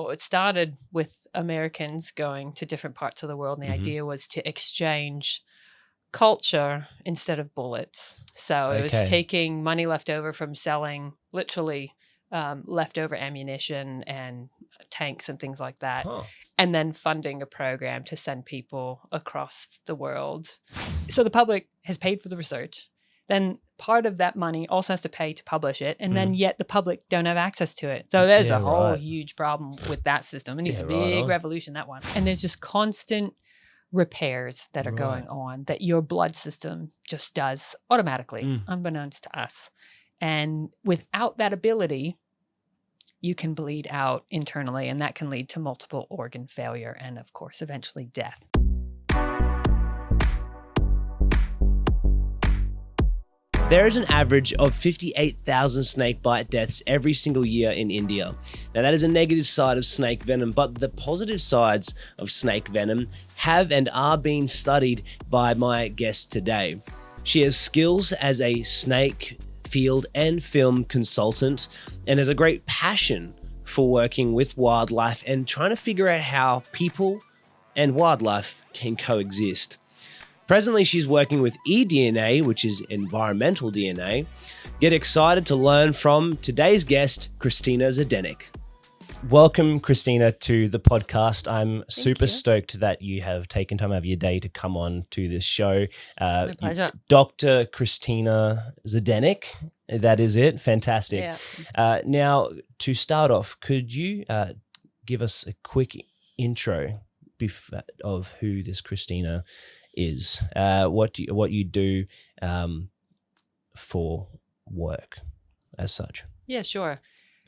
So it started with Americans going to different parts of the world, and the idea was to exchange culture instead of bullets. So it was taking money left over from selling literally leftover ammunition and tanks and things like that, and then funding a program to send people across the world. So the public has paid for the research. Then part of that money also has to pay to publish it, and then yet the public don't have access to it. So there's a whole huge problem with that system. It needs a big revolution, that one. And there's just constant repairs that are going on that your blood system just does automatically, unbeknownst to us. And without that ability, you can bleed out internally, and that can lead to multiple organ failure and, of course, eventually death. There is an average of 58,000 snakebite deaths every single year in India. Now, that is a negative side of snake venom, but the positive sides of snake venom have and are being studied by my guest today. She has skills as a snake field and film consultant and has a great passion for working with wildlife and trying to figure out how people and wildlife can coexist. Presently, she's working with eDNA, which is environmental DNA. Get excited to learn from today's guest, Christina Zdenek. Welcome, Christina, to the podcast. I'm super stoked that you have taken time out of your day to come on to this show. My pleasure. Dr. Christina Zdenek, that is it. Fantastic. Yeah. Now, to start off, could you give us a quick intro of who this Christina is, what you do for work as such? Yeah, sure.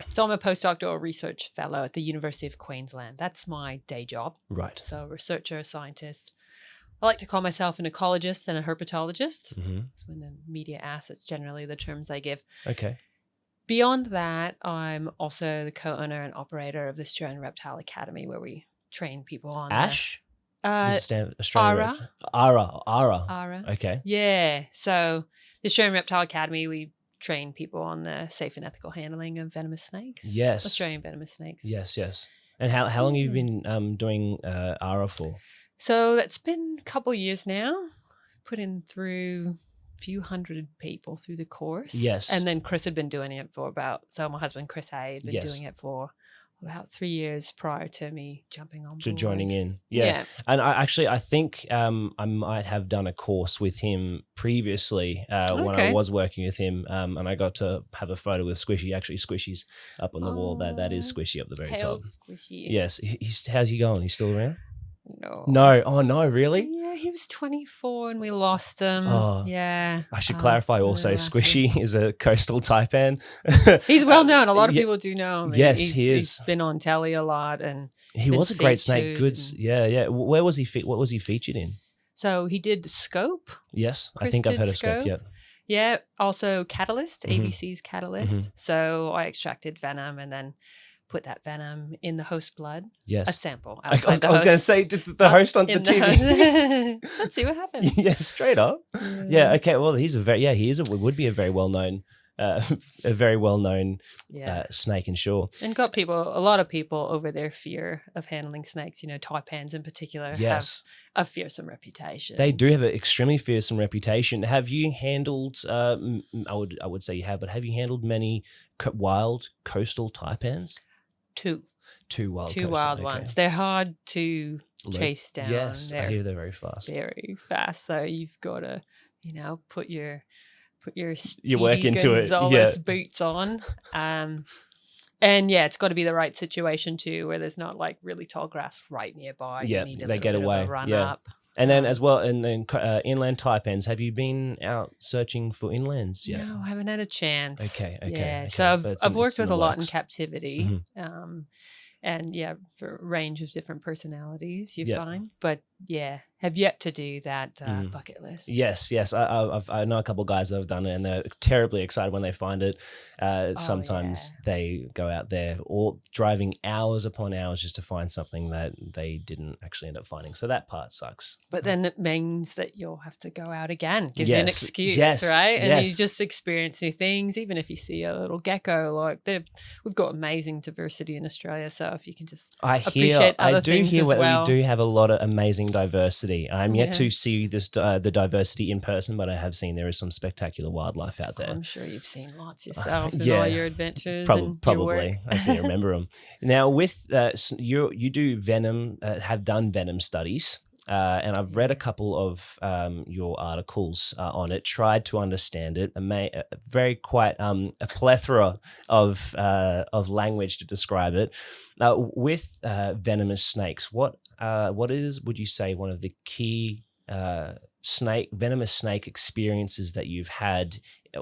So I'm a postdoctoral research fellow at the University of Queensland. That's my day job. Right. So researcher, scientist. I like to call myself an ecologist and a herpetologist. So when the media asks, it's generally the terms I give. Okay. Beyond that, I'm also the co-owner and operator of the Australian Reptile Academy, where we train people on ASH? ARA. ARA. Okay. Yeah. So the Australian Reptile Academy, we train people on the safe and ethical handling of venomous snakes. Yes. Australian venomous snakes. Yes. And how long have you been doing ARA for? So that's been a couple of years now. Put in through a few hundred people through the course. Yes. And then Chris had been doing it for my husband Chris had been doing it for about 3 years prior to me jumping on board. To joining in. Yeah. And I think I might have done a course with him previously when I was working with him, and I got to have a photo with Squishy. Actually, Squishy's up on the wall. That is Squishy up the very top. Squishy. Yes. How's he going? He's still around? No. Oh, no, really? Yeah, he was 24 and we lost him. Oh. Yeah. I should clarify also, Squishy is a coastal taipan. He's well known. A lot of people do know him. Yes, he is. He's been on telly a lot. And he was a great snake. Yeah. Where was he? What was he featured in? So he did Scope. Yes, Chris I think I've heard of Scope, yeah. Yeah, also Catalyst, ABC's Catalyst. So I extracted venom and then put that venom in the host blood. Yes. A sample. I was going to say, did the host on the TV? Let's see what happens. Yeah, straight up. Yeah. Okay. Well, would be a very well known, snake and sure. And got a lot of people over their fear of handling snakes. Taipans in particular have a fearsome reputation. They do have an extremely fearsome reputation. Have you handled? I would say you have, but have you handled many wild coastal taipans? Two wild ones. They're hard to chase down. Yes, I hear they're very fast. Very fast. So you've got to, put your work into it. Boots on. And it's got to be the right situation too, where there's not like really tall grass right nearby. Yeah, they get away. Run up. And then as well, and then inland taipans. Have you been out searching for inlands yet? No, I haven't had a chance. Okay. Yeah, so I've worked with a lot in captivity, and for a range of different personalities you find. But have yet to do that bucket list. Yes. I know a couple of guys that have done it, and they're terribly excited when they find it. Sometimes they go out there or driving hours upon hours just to find something that they didn't actually end up finding. So that part sucks. But then it means that you'll have to go out again. Gives you an excuse, right? And you just experience new things, even if you see a little gecko. Like we've got amazing diversity in Australia, so if you can just appreciate other things as well. We do have a lot of amazing diversity. I'm yet to see this the diversity in person, but I have seen there is some spectacular wildlife out there. I'm sure you've seen lots yourself in all your adventures. Probably. I seem to remember them. Now, with you do venom, have done venom studies. And I've read a couple of your articles on it, tried to understand it, a plethora of language to describe it. With venomous snakes, what would you say one of the key venomous snake experiences that you've had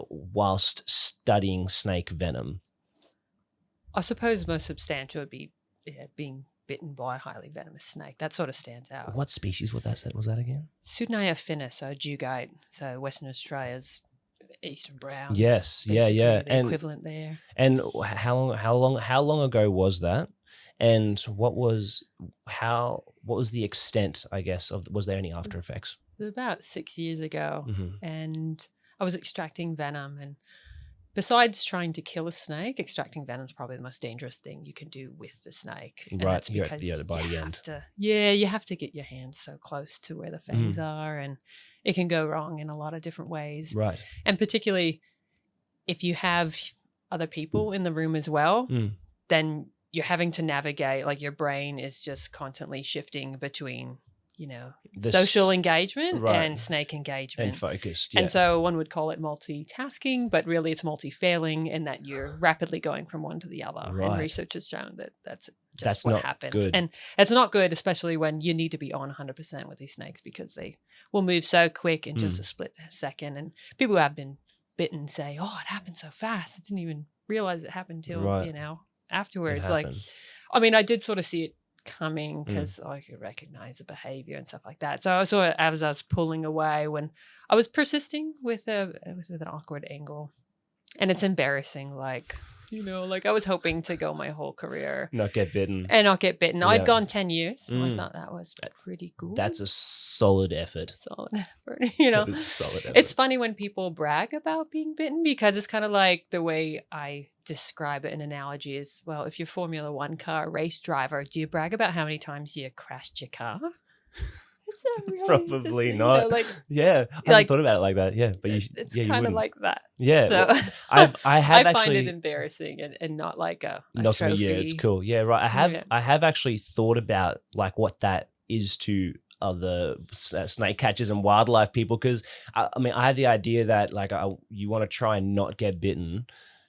whilst studying snake venom? I suppose most substantial would be being bitten by a highly venomous snake. That sort of stands out. What species was that again? Pseudonea finis, so Jaedon, so Western Australia's eastern brown. Yes, yeah. The equivalent there. And how long ago was that? And what was the extent, I guess, was there any after effects? It was about 6 years ago, and I was extracting venom, and besides trying to kill a snake, extracting venom is probably the most dangerous thing you can do with the snake. And right, you're at the end. You have to get your hands so close to where the fangs are, and it can go wrong in a lot of different ways. Right. And particularly if you have other people in the room as well, then you're having to navigate, like your brain is just constantly shifting between social engagement and snake engagement. And focused, And so one would call it multitasking, but really it's multi-failing in that you're rapidly going from one to the other. Right. And research has shown that that's what happens. Good. And it's not good, especially when you need to be on 100% with these snakes, because they will move so quick in just a split second. And people who have been bitten say, oh, it happened so fast. I didn't even realize it happened till, afterwards. Like, I mean, I did sort of see it coming because I could recognize the behavior and stuff like that. So I saw it as I was pulling away when I was persisting with an awkward angle, and it's embarrassing. Like I was hoping to go my whole career not get bitten. Yeah. I'd gone 10 years. So I thought that was pretty good. That's a solid effort. That is a solid effort. It's funny when people brag about being bitten, because it's kind of like the way I describe it in analogy is, well, if you're a Formula One car race driver, do you brag about how many times you crashed your car? Really probably not. I haven't thought about it like that. Yeah, but it's kind of like that. Yeah, so well, I find it embarrassing and not like a trophy. Yeah, it's cool. Yeah, right. I have actually thought about like what that is to other snake catchers and wildlife people, because I have the idea that like you want to try and not get bitten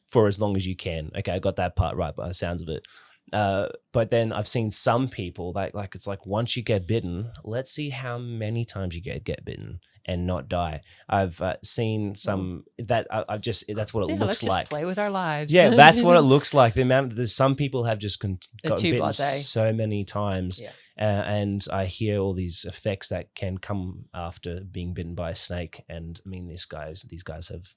for as long as you can. Okay, I got that part right by the sounds of it. But then I've seen some people like it's like once you get bitten, let's see how many times you get bitten and not die. I've seen some that I've just that's what it looks let's like. Just play with our lives. Yeah, that's what it looks like. There's some people have just gotten bitten so many times, and I hear all these effects that can come after being bitten by a snake. And I mean, these guys have.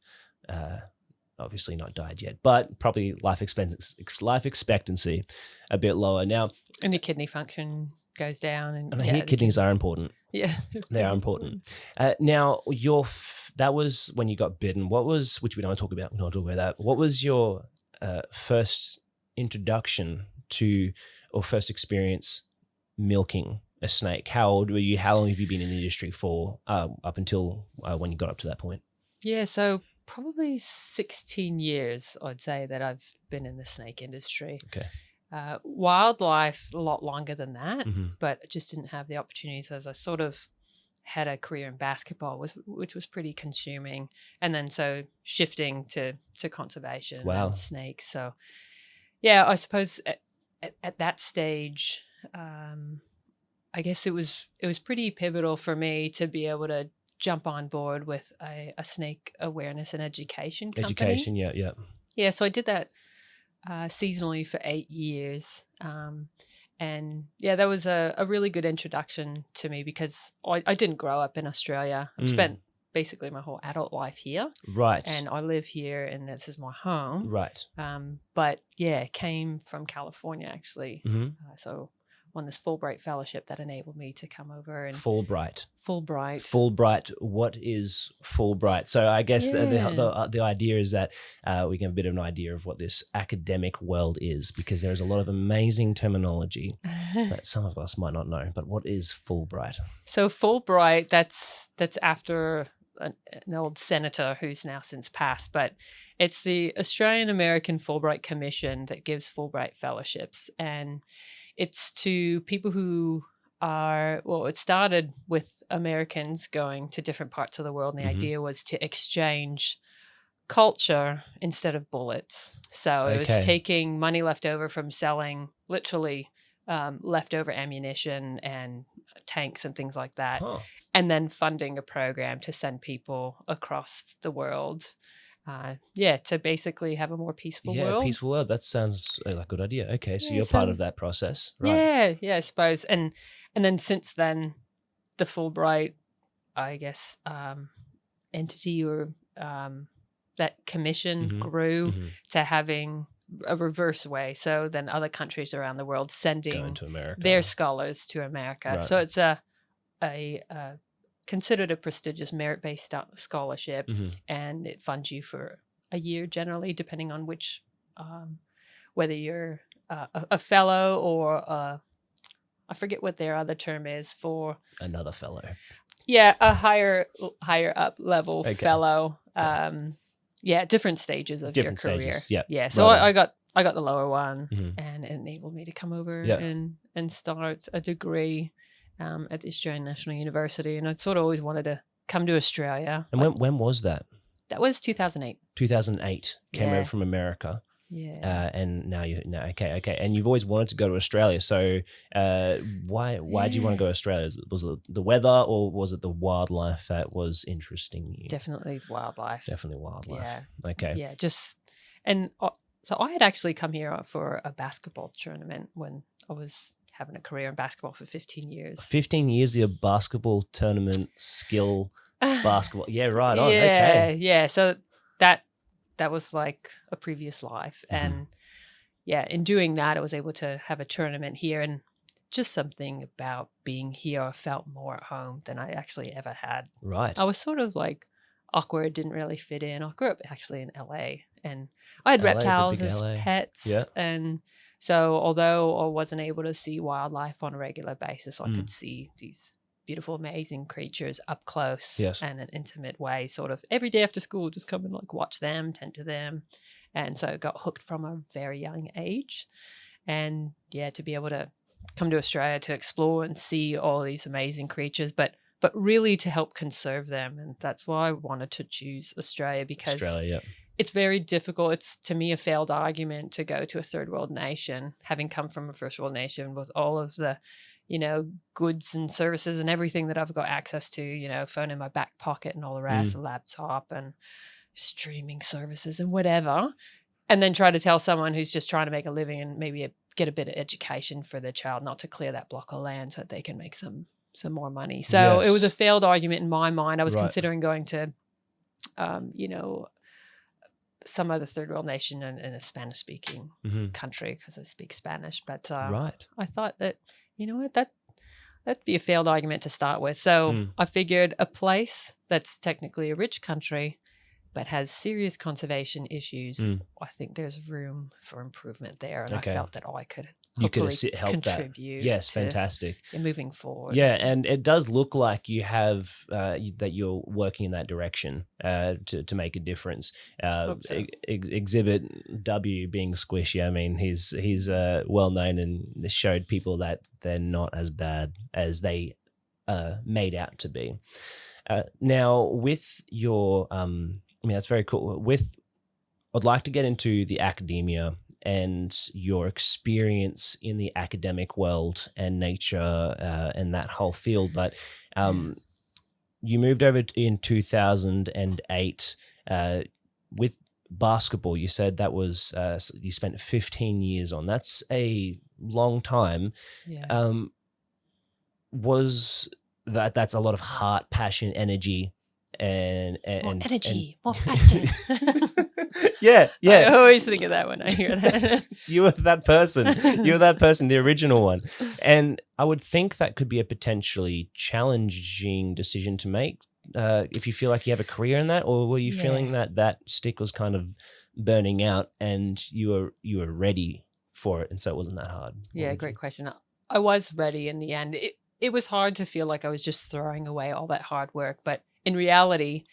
Obviously not died yet, but probably life expectancy a bit lower now. And your kidney function goes down. And I hear kidneys are important. Yeah, they are important. Now, that was when you got bitten. Which we don't talk about. We don't talk about that. What was your first introduction to or first experience milking a snake? How old were you? How long have you been in the industry for? Up until when you got up to that point? Yeah, so probably 16 years, I'd say, that I've been in the snake industry. Okay. Wildlife, a lot longer than that, but I just didn't have the opportunities, as I sort of had a career in basketball, which was pretty consuming. And then so shifting to conservation and snakes. So, yeah, I suppose at that stage, I guess it was pretty pivotal for me to be able to jump on board with a snake awareness and education company. Yeah. Yeah, so I did that seasonally for 8 years. And yeah, that was a really good introduction to me because I didn't grow up in Australia. I've spent basically my whole adult life here. Right. And I live here and this is my home. Right. But yeah, came from California actually. So won this Fulbright fellowship that enabled me to come over. And Fulbright. What is Fulbright? So I guess the idea is that we can have a bit of an idea of what this academic world is, because there's a lot of amazing terminology that some of us might not know. But what is Fulbright? So Fulbright, that's after an old senator who's now since passed, but it's the Australian American Fulbright Commission that gives Fulbright fellowships, and it's to people who are, well, it started with Americans going to different parts of the world, and the idea was to exchange culture instead of bullets. So it was taking money left over from selling literally leftover ammunition and tanks and things like that, and then funding a program to send people across the world. To basically have a more peaceful world. Yeah, peaceful world. That sounds like a good idea. Okay, so you're part of that process, right? Yeah, I suppose. And then since then, the Fulbright, I guess, entity or that commission grew to having a reverse way. So then other countries around the world sending their scholars to America. Right. So it's a considered a prestigious merit-based scholarship, and it funds you for a year generally, depending on which, whether you're a fellow or I forget what their other term is for another fellow. Yeah, a higher up level fellow. Different stages of your career. Yeah. So I got the lower one, and it enabled me to come over and start a degree at the Australian National University, and I'd sort of always wanted to come to Australia. And when was that? That was 2008. 2008. Came over from America. Yeah. And now okay. And you've always wanted to go to Australia. So why did you want to go to Australia? Was it the weather, or was it the wildlife that was interesting you? Definitely wildlife. Yeah. Okay. Yeah. So I had actually come here for a basketball tournament when I was having a career in basketball for 15 years. 15 years of your basketball tournament skill basketball. Yeah, right on. Okay. Yeah. So that was like a previous life. And in doing that, I was able to have a tournament here, and just something about being here, I felt more at home than I actually ever had. Right. I was sort of like awkward, didn't really fit in. I grew up actually in LA, and I had reptiles as pets. Yeah. And so although I wasn't able to see wildlife on a regular basis, I could see these beautiful, amazing creatures up close and an intimate way, sort of every day after school, just come and like watch them, tend to them. And so I got hooked from a very young age. And to be able to come to Australia to explore and see all these amazing creatures, but really to help conserve them. And that's why I wanted to choose Australia, because it's very difficult. It's, to me, a failed argument to go to a third world nation, having come from a first world nation with all of the, goods and services and everything that I've got access to, phone in my back pocket and all the rest, a laptop and streaming services and whatever. And then try to tell someone who's just trying to make a living and maybe get a bit of education for their child not to clear that block of land so that they can make some more money. So it was a failed argument in my mind. I was considering going to, some other third world nation in a Spanish speaking country, because I speak Spanish. But I thought that, that'd be a failed argument to start with. So I figured a place that's technically a rich country but has serious conservation issues, I think there's room for improvement there. And I felt that I could help contribute. That. Yes, fantastic. Moving forward. Yeah, and it does look like you have that you're working in that direction to make a difference. Exhibit W being squishy. I mean, he's well known and showed people that they're not as bad as they made out to be. Now, with your that's very cool. I'd like to get into the academia and your experience in the academic world and nature and that whole field. But you moved over in 2008 with basketball. You said that was you spent 15 years on. That's a long time. Yeah. Was that's a lot of heart, passion, energy, and more passion. yeah. I always think of that when I hear that. You were that person. You were that person, the original one. And I would think that could be a potentially challenging decision to make if you feel like you have a career in that, or were you feeling that stick was kind of burning out and you were ready for it, and so it wasn't that hard? Yeah, great question. I was ready in the end. It was hard to feel like I was just throwing away all that hard work, but in reality,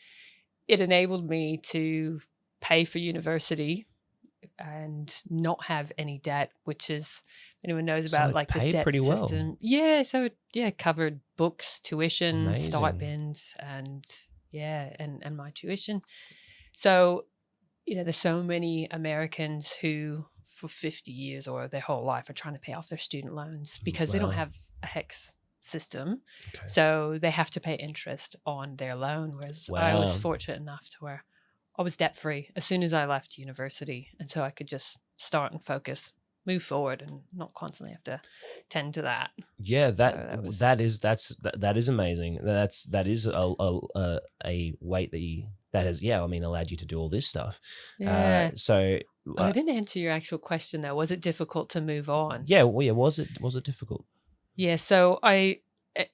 it enabled me to pay for university and not have any debt, which is, anyone knows about like the debt pretty system. Well. Yeah, so it covered books, tuition, Amazing. stipend, and and my tuition. So, there's so many Americans who for 50 years or their whole life are trying to pay off their student loans because they don't have a HECS system. Okay. So they have to pay interest on their loan, whereas I was fortunate enough to where I was debt free as soon as I left university, and so I could just start and focus, move forward, and not constantly have to tend to that. Yeah, that is amazing. That is a weight that has allowed you to do all this stuff. Yeah. I didn't answer your actual question though. Was it difficult to move on? Yeah. Well, yeah. Was it difficult? Yeah. So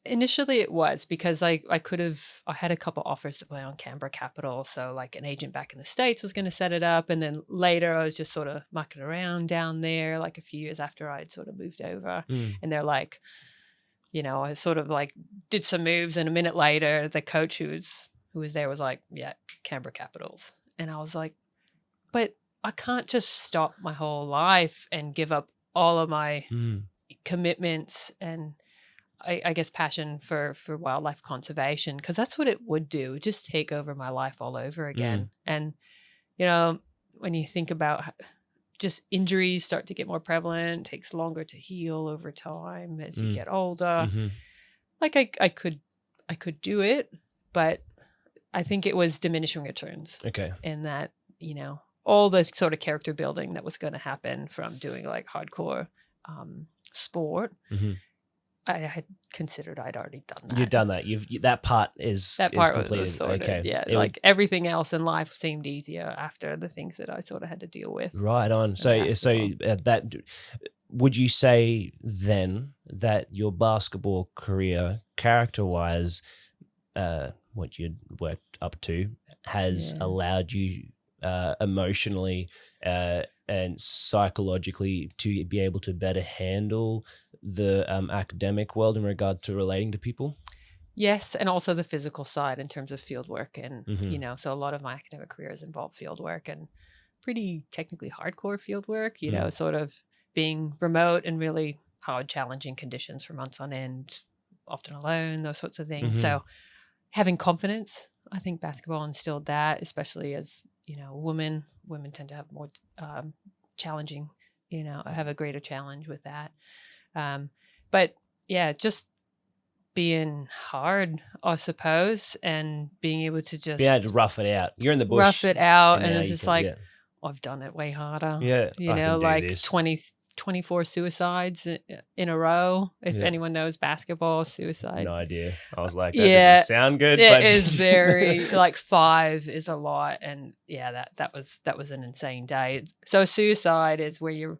initially it was because I had a couple offers to play on Canberra Capital. So like an agent back in the States was going to set it up. And then later I was just sort of mucking around down there, like a few years after I'd sort of moved over. And they're like, I sort of like did some moves, and a minute later the coach who was there was like, yeah, Canberra Capitals. And I was like, but I can't just stop my whole life and give up all of my commitments and I guess passion for wildlife conservation, because that's what it would do, just take over my life all over again. And, when you think about just injuries start to get more prevalent, it takes longer to heal over time as you get older. Like I could do it, but I think it was diminishing returns. Okay. In that, all the sort of character building that was going to happen from doing like hardcore sport, I had considered I'd already done that. You've done that. That part is completed. Was sorted. Okay. Yeah, everything else in life seemed easier after the things that I sort of had to deal with. Right on. So that, would you say then that your basketball career, character-wise, what you'd worked up to, has allowed you emotionally and psychologically to be able to better handle the academic world in regard to relating to people? Yes, and also the physical side in terms of field work. And, so a lot of my academic career has involved field work and pretty technically hardcore field work, sort of being remote and really hard, challenging conditions for months on end, often alone, those sorts of things. So having confidence, I think basketball instilled that, especially as, women tend to have more challenging, have a greater challenge with that. But yeah, just being hard, I suppose, and being able to just be able to rough it out. You're in the bush. Rough it out, and it's just I've done it way harder. Yeah, like 24 suicides in a row. If anyone knows basketball, suicide. No idea. I was like, that doesn't sound good. It is very, like 5 is a lot. And that was an insane day. So suicide is where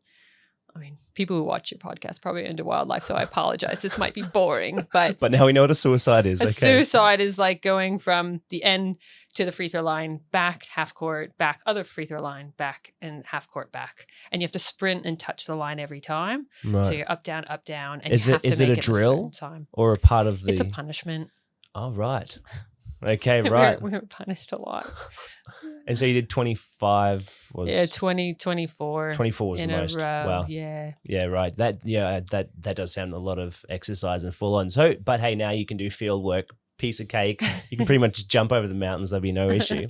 people who watch your podcast probably are into wildlife, so I apologize. This might be boring, but now we know what a suicide is. Suicide is like going from the end to the free throw line, back, half court, back, other free throw line, back, and half court back. And you have to sprint and touch the line every time. Right. So you're up, down, and you have to make it a drill time. Or a part of the... It's a punishment. Oh, right. Okay, right. We were punished a lot. And so you did 25 was... Yeah, 24. 24 was the most. Wow. Yeah. Yeah, right. That does sound a lot of exercise and full on. So, but hey, now you can do field work, piece of cake. You can pretty much jump over the mountains. There'll be no issue.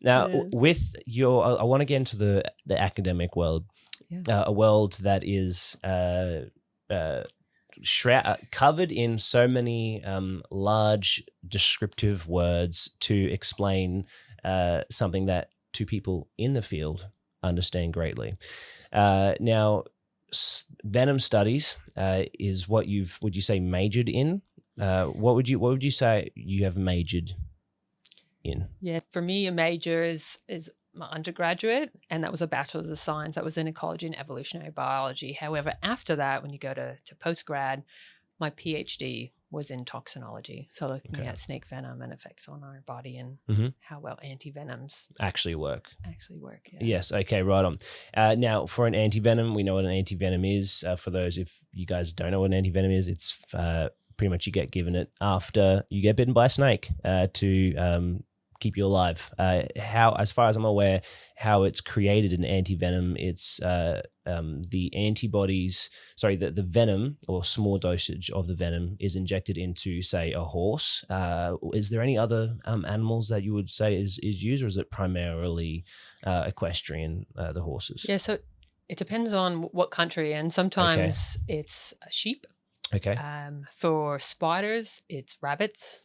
Now, with I want to get into the academic world, a world that is covered in so many large descriptive words to explain something that two people in the field understand greatly. Now, venom studies is what would you say majored in? What would you say you have majored in? Yeah, for me, a major is my undergraduate, and that was a Bachelor's of Science. That was in ecology and evolutionary biology. However, after that, when you go to postgrad, my PhD was in toxinology. So looking at snake venom and effects on our body and how well antivenoms actually work. Yeah. Yes. Okay. Right on. Now, for an antivenom, we know what an antivenom is. For those, if you guys don't know what an antivenom is, it's pretty much you get given it after you get bitten by a snake to keep you alive. As far as I'm aware, how it's created an antivenom, it's the antibodies, the venom or small dosage of the venom is injected into, say, a horse. Is there any other animals that you would say is used, or is it primarily equestrian, the horses? Yeah, so it depends on what country, and sometimes it's sheep. Okay. For spiders, it's rabbits.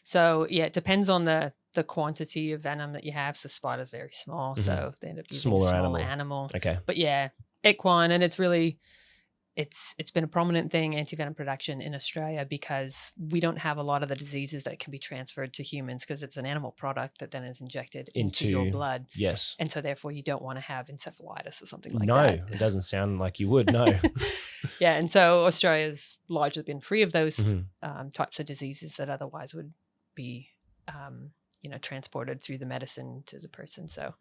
So yeah, it depends on the quantity of venom that you have. So spiders very small, so they end up using a smaller animal. Okay. But yeah, equine, and it's really it's been a prominent thing, antivenom production in Australia, because we don't have a lot of the diseases that can be transferred to humans because it's an animal product that then is injected into your blood. Yes. And so therefore you don't want to have encephalitis or something like that. No, it doesn't sound like you would, no. Yeah, and so Australia's largely been free of those types of diseases that otherwise would be transported through the medicine to the person. So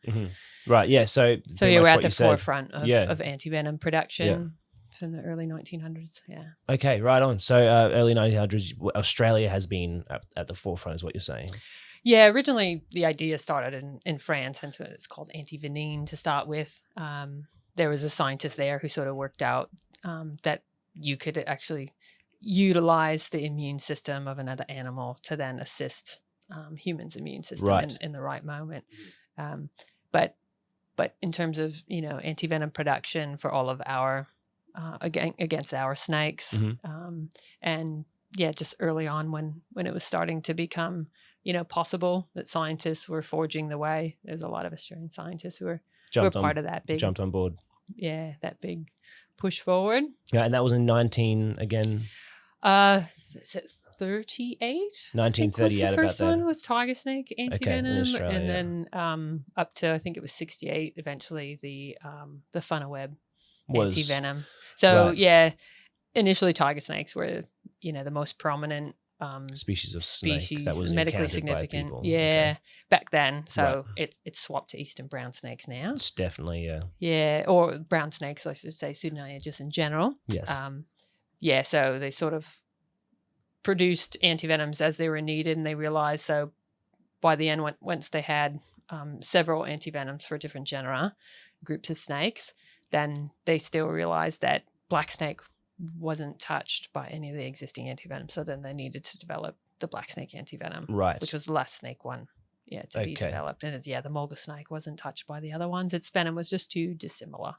right, yeah. So you're at the forefront of antivenom production from the early 1900s. Yeah. Okay, right on. So early 1900s, Australia has been at the forefront, is what you're saying. Yeah, originally the idea started in France, hence it's called antivenin to start with. There was a scientist there who sort of worked out that you could actually utilize the immune system of another animal to then assist humans' immune system in the right moment. But in terms of antivenom production for all of our against our snakes, and just early on when it was starting to become possible that scientists were forging the way, there's a lot of Australian scientists who were part of that big jumped on board. Yeah, that big push forward. Yeah, and that was in 19 again. Is it 38? 1938. The first one was tiger snake antivenom, Australia, and then up to I think it was 68. Eventually, the funnel-web antivenom. So initially tiger snakes were the most prominent species of snake that was medically significant. Back then. So it's swapped to eastern brown snakes now. It's definitely or brown snakes, I should say, Pseudonalia just in general. Yes. So they sort of produced antivenoms as they were needed, and they realized so by the end, once they had several antivenoms for different genera, groups of snakes, then they still realized that black snake wasn't touched by any of the existing antivenoms. So then they needed to develop the black snake antivenom, which was the last snake one to be developed. And the mulga snake wasn't touched by the other ones. Its venom was just too dissimilar.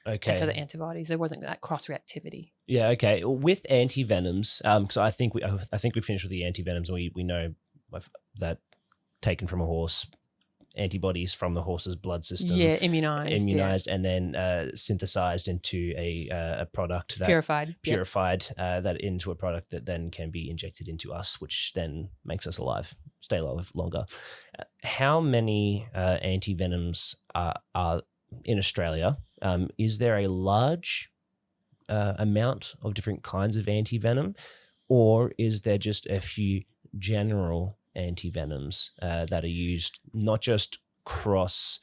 Okay. And so the antibodies, there wasn't that cross-reactivity. Yeah, okay. With antivenoms, because I think we finished with the antivenoms, and we know that taken from a horse, antibodies from the horse's blood system. Yeah, immunized, and then synthesized into a product that purified that into a product that then can be injected into us, which then makes us stay alive longer. How many antivenoms are in Australia? Is there a large amount of different kinds of antivenom, or is there just a few general antivenoms that are used not just cross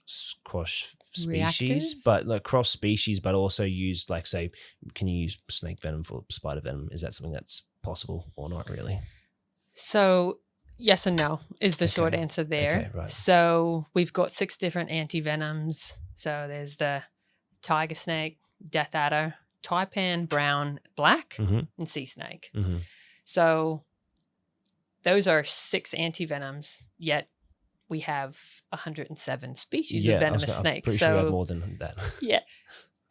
species, but cross species, but also used, like, say, can you use snake venom for spider venom? Is that something that's possible or not really? So yes and no is the short answer there. Okay, right. So we've got 6 different antivenoms. So there's the tiger snake, death adder, taipan, brown, black, and sea snake. So those are 6 antivenoms, yet we have 107 species of venomous snakes. I'm pretty sure we have more than that. Yeah.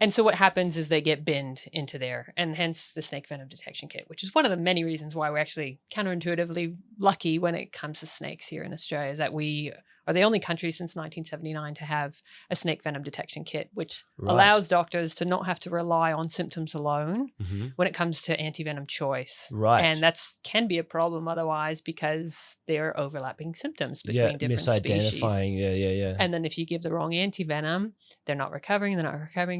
And so what happens is they get binned into there, and hence the snake venom detection kit, which is one of the many reasons why we're actually counterintuitively lucky when it comes to snakes here in Australia, is that we are the only country since 1979 to have a snake venom detection kit, which allows doctors to not have to rely on symptoms alone when it comes to antivenom choice. Right. And that's can be a problem otherwise because there are overlapping symptoms between different species. Misidentifying. Yeah. And then if you give the wrong antivenom, they're not recovering.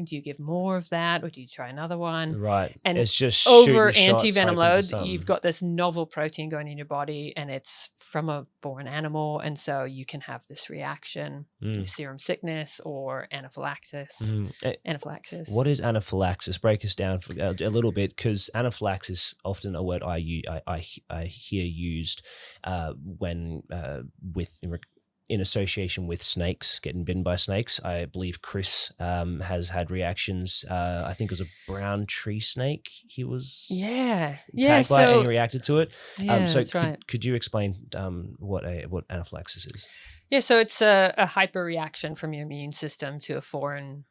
Do you give more of that or do you try another one? Right. And it's just over antivenom load, you've got this novel protein going in your body and it's from a foreign animal. And so you can have this reaction, serum sickness or anaphylaxis. Anaphylaxis. What is anaphylaxis? Break us down for a little bit, because anaphylaxis often a word I hear used when in association with snakes, getting bitten by snakes. I believe Chris has had reactions. I think it was a brown tree snake. He was tagged by it and he reacted to it. Could you explain what anaphylaxis is? Yeah, so it's a hyperreaction from your immune system to a foreign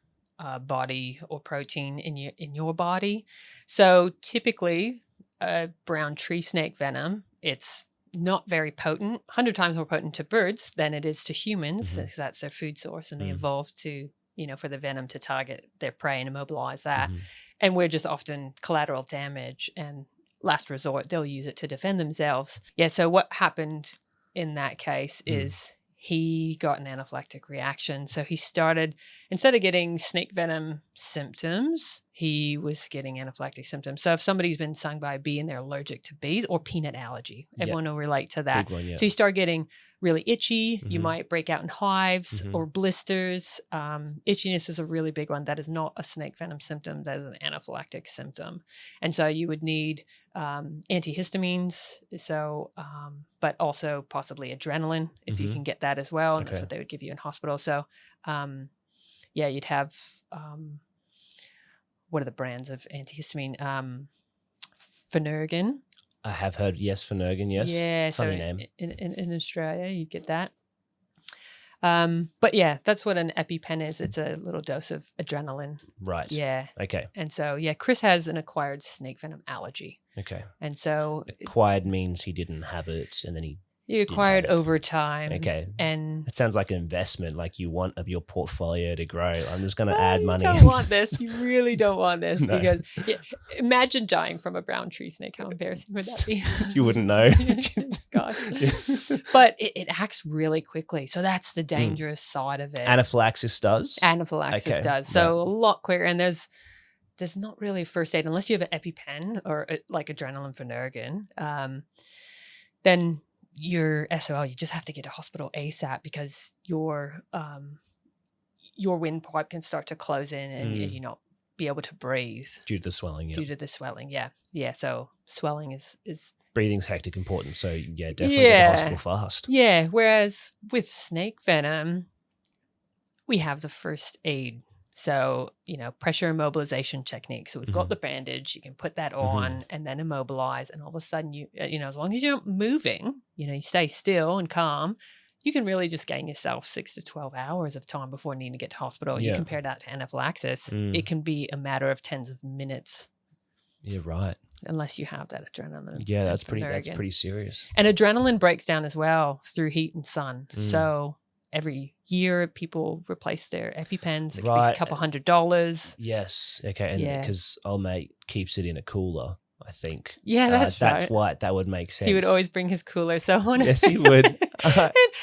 body or protein in your body. So typically, a brown tree snake venom, it's not very potent, 100 times more potent to birds than it is to humans, because that's their food source, and they evolved to, for the venom to target their prey and immobilize that. And we're just often collateral damage, and last resort, they'll use it to defend themselves. Yeah, so what happened in that case is he got an anaphylactic reaction. So he started, instead of getting snake venom symptoms, he was getting anaphylactic symptoms. So if somebody's been stung by a bee and they're allergic to bees, or peanut allergy, everyone will relate to that. Big one, yeah. So you start getting really itchy. You might break out in hives or blisters. Itchiness is a really big one. That is not a snake venom symptom. That is an anaphylactic symptom. And so you would need antihistamines, but also possibly adrenaline if you can get that as well. And that's what they would give you in hospital. So, you'd have, what are the brands of antihistamine? Phenergan. I have heard, Phenergan, yes. Yeah, funny so name. In Australia, you get that. But yeah, that's what an EpiPen is. It's a little dose of adrenaline. Right. Yeah. Okay. And so, Chris has an acquired snake venom allergy. Okay. And so acquired means he didn't have it, and then he acquired over time. Okay. And it sounds like an investment, like you want your portfolio to grow. I'm just going to add money. You don't want this. You really don't want this. No. Because imagine dying from a brown tree snake. How embarrassing would that be? You wouldn't know. God. But it acts really quickly. So that's the dangerous side of it. Anaphylaxis does? Anaphylaxis does. So a lot quicker. And there's not really first aid unless you have an EpiPen or like adrenaline Phenergan. Then your SOL, you just have to get to hospital ASAP because your windpipe can start to close in and you not be able to breathe due to the swelling. Due to the swelling, yeah. So swelling is breathing's hectic important. So definitely get to hospital fast. Yeah. Whereas with snake venom, we have the first aid. So, pressure immobilization technique. So we've got the bandage, you can put that on and then immobilize. And all of a sudden, as long as you're not moving, you stay still and calm, you can really just gain yourself 6 to 12 hours of time before needing to get to hospital. You compare that to anaphylaxis, it can be a matter of tens of minutes. Yeah, right. Unless you have that adrenaline. Yeah, that's pretty serious. And adrenaline breaks down as well through heat and sun. So every year, people replace their EpiPens. It could be a couple $100. Yes. Okay. And because old mate keeps it in a cooler, I think. Yeah, that's right. That's why that would make sense. He would always bring his cooler. Yes, he would.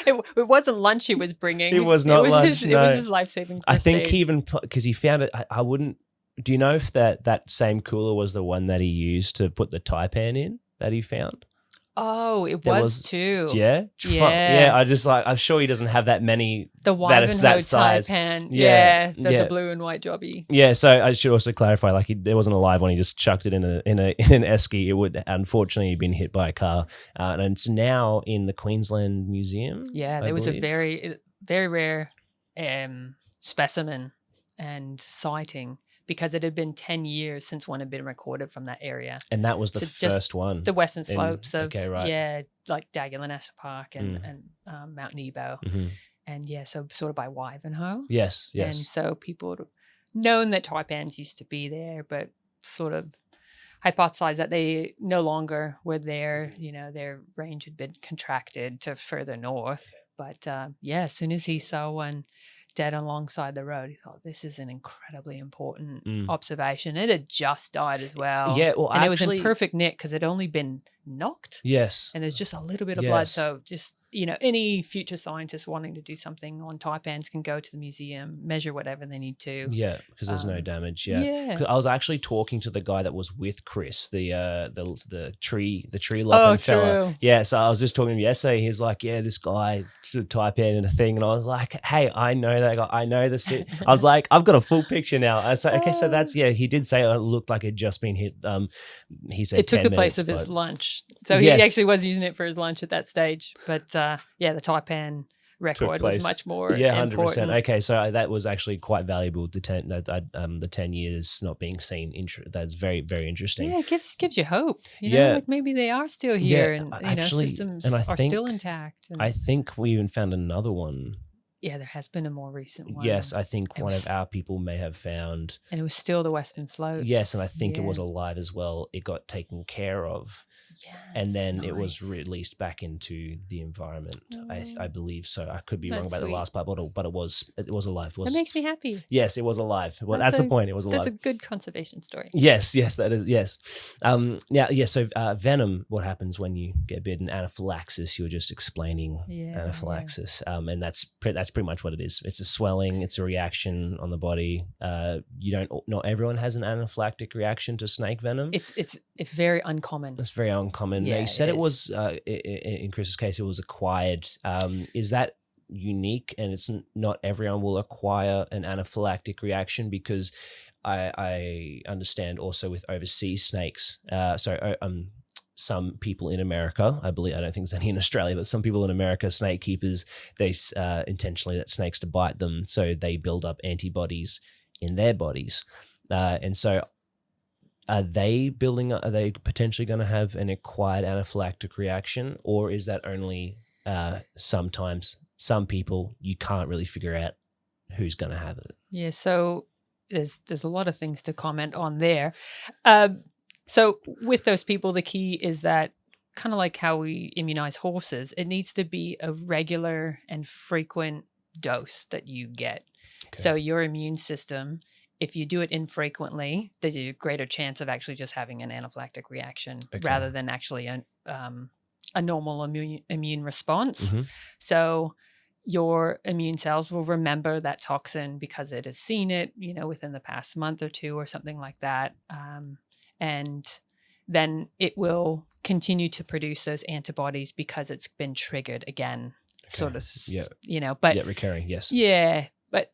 It wasn't lunch he was bringing. It was not lunch. It was his life-saving. I think he even because he found it. I wouldn't. Do you know if that same cooler was the one that he used to put the Taipan in that he found? Oh, it was too. Yeah? Yeah. I'm sure he doesn't have that many. The Ivanhoe Taipan. Yeah. The blue and white jobby. Yeah. So I should also clarify, there wasn't a live one. He just chucked it in an esky. It would unfortunately have been hit by a car. And it's now in the Queensland Museum. Yeah. There was a very, very rare specimen and sighting, because it had been 10 years since one had been recorded from that area. And that was the first one. The western slopes of, like Jaedon Lunt Park and Mount Nebo. And so sort of by Ivanhoe. Yes. And so people had known that taipans used to be there, but sort of hypothesized that they no longer were there. Their range had been contracted to further north. But as soon as he saw one dead alongside the road, he thought, this is an incredibly important observation. It had just died as well. Yeah, well, and it was in perfect nick because it had only been knocked. Yes. And there's just a little bit of blood. So just, any future scientists wanting to do something on taipans can go to the museum, measure whatever they need to. Yeah, because there's no damage. Yeah. 'Cause I was actually talking to the guy that was with Chris, the tree lopping fella. True. Yeah, so I was just talking to him yesterday. He's like, yeah, this guy should taipan in a thing. And I was like, hey, I know that guy. I know the I was like, I've got a full picture now. I said, okay, so that's, he did say it looked like it had just been hit. He said it took the place of his lunch. So he actually was using it for his lunch at that stage. But the taipan record was much more 100%. Important. Okay, so that was actually quite valuable. The 10 years not being seen. That's very, very interesting. Yeah, it gives you hope. Like maybe they are still here, and actually, systems and are still intact. And I think we even found another one. Yeah, there has been a more recent one. Yes, I think one of our people may have found. And it was still the Western Slopes. Yes, and I think it was alive as well. It got taken care of. Yes, and then it was released back into the environment. I believe so. I could be wrong about the last part, but it was alive. That makes me happy. Yes, it was alive. Well, that's the point. It was alive. That's a good conservation story. Yes, that is. Yes. So venom. What happens when you get bitten? Anaphylaxis. You were just explaining anaphylaxis, and that's pretty much what it is. It's a swelling. It's a reaction on the body. Not everyone has an anaphylactic reaction to snake venom. It's very uncommon. It's very uncommon. Yeah, now, you said it was, in Chris's case, it was acquired. Is that unique, and it's not everyone will acquire an anaphylactic reaction? Because I understand also with overseas snakes, some people in America, I believe, I don't think there's any in Australia, but some people in America, snake keepers, they intentionally let snakes to bite them, so they build up antibodies in their bodies. And so are they potentially going to have an acquired anaphylactic reaction, or is that only sometimes some people you can't really figure out who's going to have it? Yeah, so there's a lot of things to comment on there. So with those people, the key is that kind of like how we immunize horses, it needs to be a regular and frequent dose that you get. Okay. So your immune system, if you do it infrequently, there's a greater chance of actually just having an anaphylactic reaction rather than actually a normal immune response. Mm-hmm. So your immune cells will remember that toxin because it has seen it, within the past month or two or something like that. And then it will continue to produce those antibodies because it's been triggered again, sort of, but recurring. Yes. Yeah. But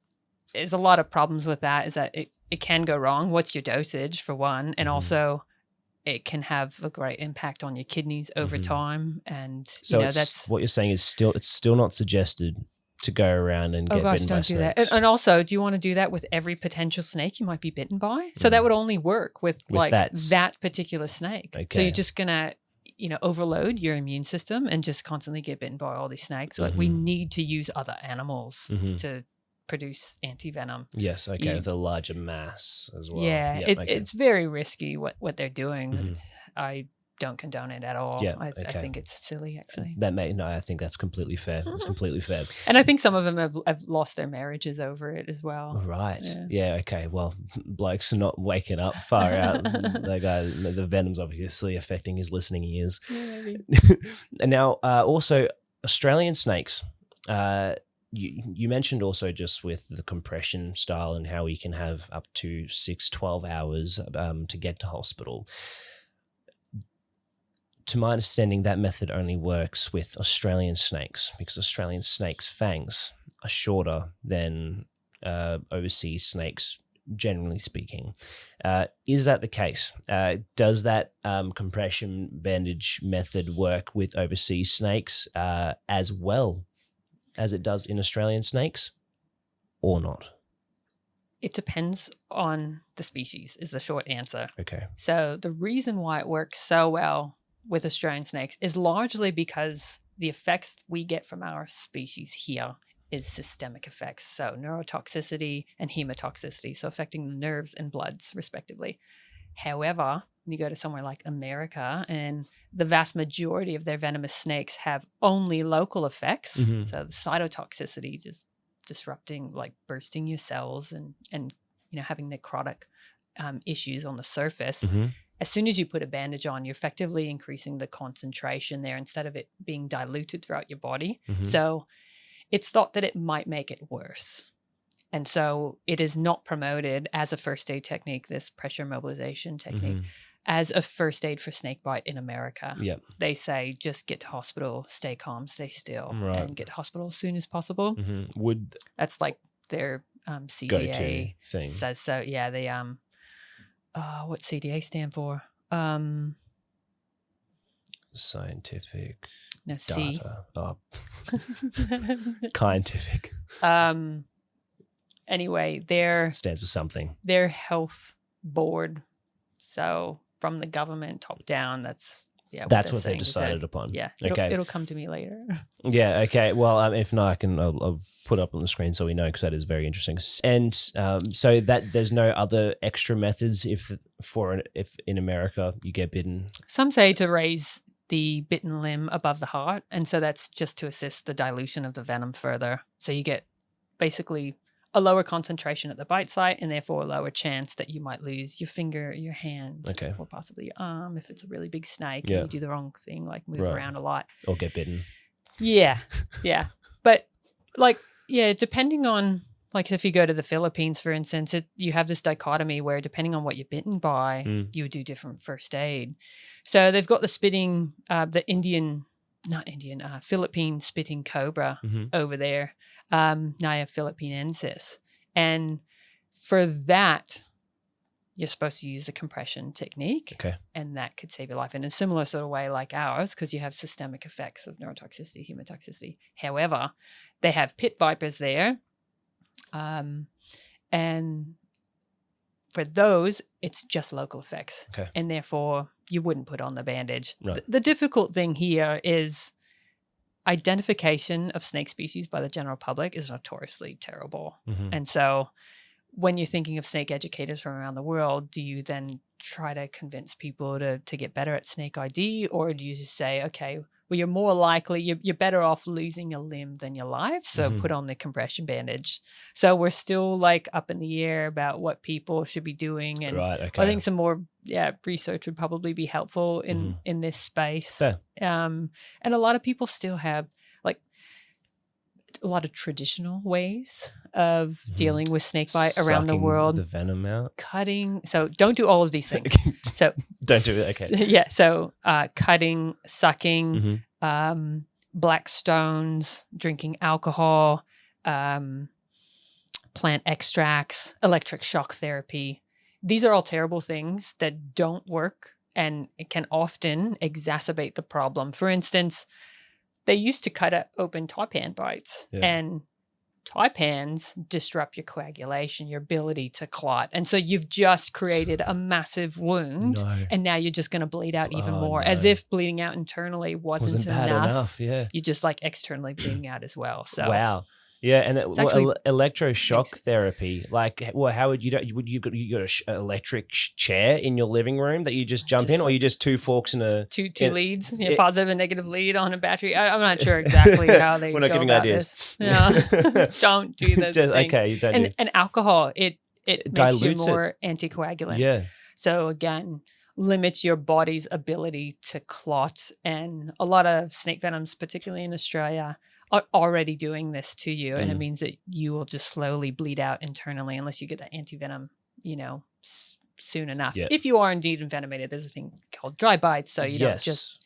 there's a lot of problems with that, is that it can go wrong. What's your dosage for one? And also it can have a great impact on your kidneys over time. And so that's what you're saying is it's still not suggested to go around and get bitten by snakes. Don't do that. And also, do you want to do that with every potential snake you might be bitten by? So that would only work with that particular snake. Okay. So you're just going to, overload your immune system and just constantly get bitten by all these snakes. Like we need to use other animals to produce anti-venom. Yes, okay, with a larger mass as well. Yeah, it's very risky what they're doing. I don't condone it at all. Yeah, I think it's silly, actually. I think that's completely fair. It's completely fair. And I think some of them have lost their marriages over it as well. Right. Yeah, okay. Well, blokes are not waking up far out. The venom's obviously affecting his listening ears. Yeah, maybe. And now, also, Australian snakes. You mentioned also just with the compression style and how we can have up to 12 hours to get to hospital. To my understanding, that method only works with Australian snakes because Australian snakes' fangs are shorter than overseas snakes, generally speaking. Is that the case? Does that compression bandage method work with overseas snakes as well as it does in Australian snakes, or not? It depends on the species, is the short answer. Okay. So the reason why it works so well with Australian snakes is largely because the effects we get from our species here is systemic effects. So neurotoxicity and hemotoxicity, so affecting the nerves and bloods respectively. However, when you go to somewhere like America, and the vast majority of their venomous snakes have only local effects. So the cytotoxicity, just disrupting, like bursting your cells and having necrotic issues on the surface. As soon as you put a bandage on, you're effectively increasing the concentration there instead of it being diluted throughout your body. So it's thought that it might make it worse. And so it is not promoted as a first aid technique, this pressure mobilization technique, as a first aid for snake bite in America. They say just get to hospital, stay calm, stay still, and get to hospital as soon as possible. That's like their CDA thing says so. Yeah, they what CDA stand for? Scientific data. Scientific. Anyway, their stands for something. Their health board. So from the government top down, that's what they decided upon. Yeah. It'll come to me later. Yeah. Okay. Well, if not, I'll put up on the screen so we know, because that is very interesting. And so that there's no other extra methods if in America you get bitten. Some say to raise the bitten limb above the heart, and so that's just to assist the dilution of the venom further. So you get basically a lower concentration at the bite site, and therefore a lower chance that you might lose your finger, your hand, or possibly your arm if it's a really big snake and you do the wrong thing, like move around a lot. Or get bitten. Yeah. Yeah. But depending on, like if you go to the Philippines, for instance, you have this dichotomy where depending on what you're bitten by, you would do different first aid. So they've got the Philippine spitting cobra over there, Naya philippinensis. And for that, you're supposed to use a compression technique, and that could save your life in a similar sort of way like ours, because you have systemic effects of neurotoxicity, hemotoxicity. However, they have pit vipers there, and for those, it's just local effects, and therefore you wouldn't put on the bandage. Right. The difficult thing here is identification of snake species by the general public is notoriously terrible. And so when you're thinking of snake educators from around the world, do you then try to convince people to get better at snake ID, or do you just say, okay, well, you're more likely, you're better off losing a limb than your life, so put on the compression bandage. So we're still like up in the air about what people should be doing. And I think some more research would probably be helpful in this space. And a lot of people still have like a lot of traditional ways of dealing with snake bite around the world. The venom out. Cutting. So don't do all of these things. So don't do it. Okay. Yeah. So cutting, sucking, black stones, drinking alcohol, plant extracts, electric shock therapy. These are all terrible things that don't work, and it can often exacerbate the problem. For instance, they used to cut open taipan bites, and taipans disrupt your coagulation, your ability to clot. And so you've just created a massive wound, and now you're just going to bleed out even more, as if bleeding out internally wasn't bad enough. You're just like externally bleeding out as well. So wow. Yeah, and electroshock therapy. Like, well, how would you got an electric chair in your living room that you just jump in, or you just two forks and two leads, positive and negative lead on a battery? I'm not sure exactly how they. We're not giving ideas. This. No, don't do this. Okay, you don't. And alcohol, it makes you more anticoagulant. Yeah. So again, limits your body's ability to clot, and a lot of snake venoms, particularly in Australia, are already doing this to you, and it means that you will just slowly bleed out internally unless you get the antivenom, soon enough. Yeah. If you are indeed envenomated, there's a thing called dry bites, so you don't just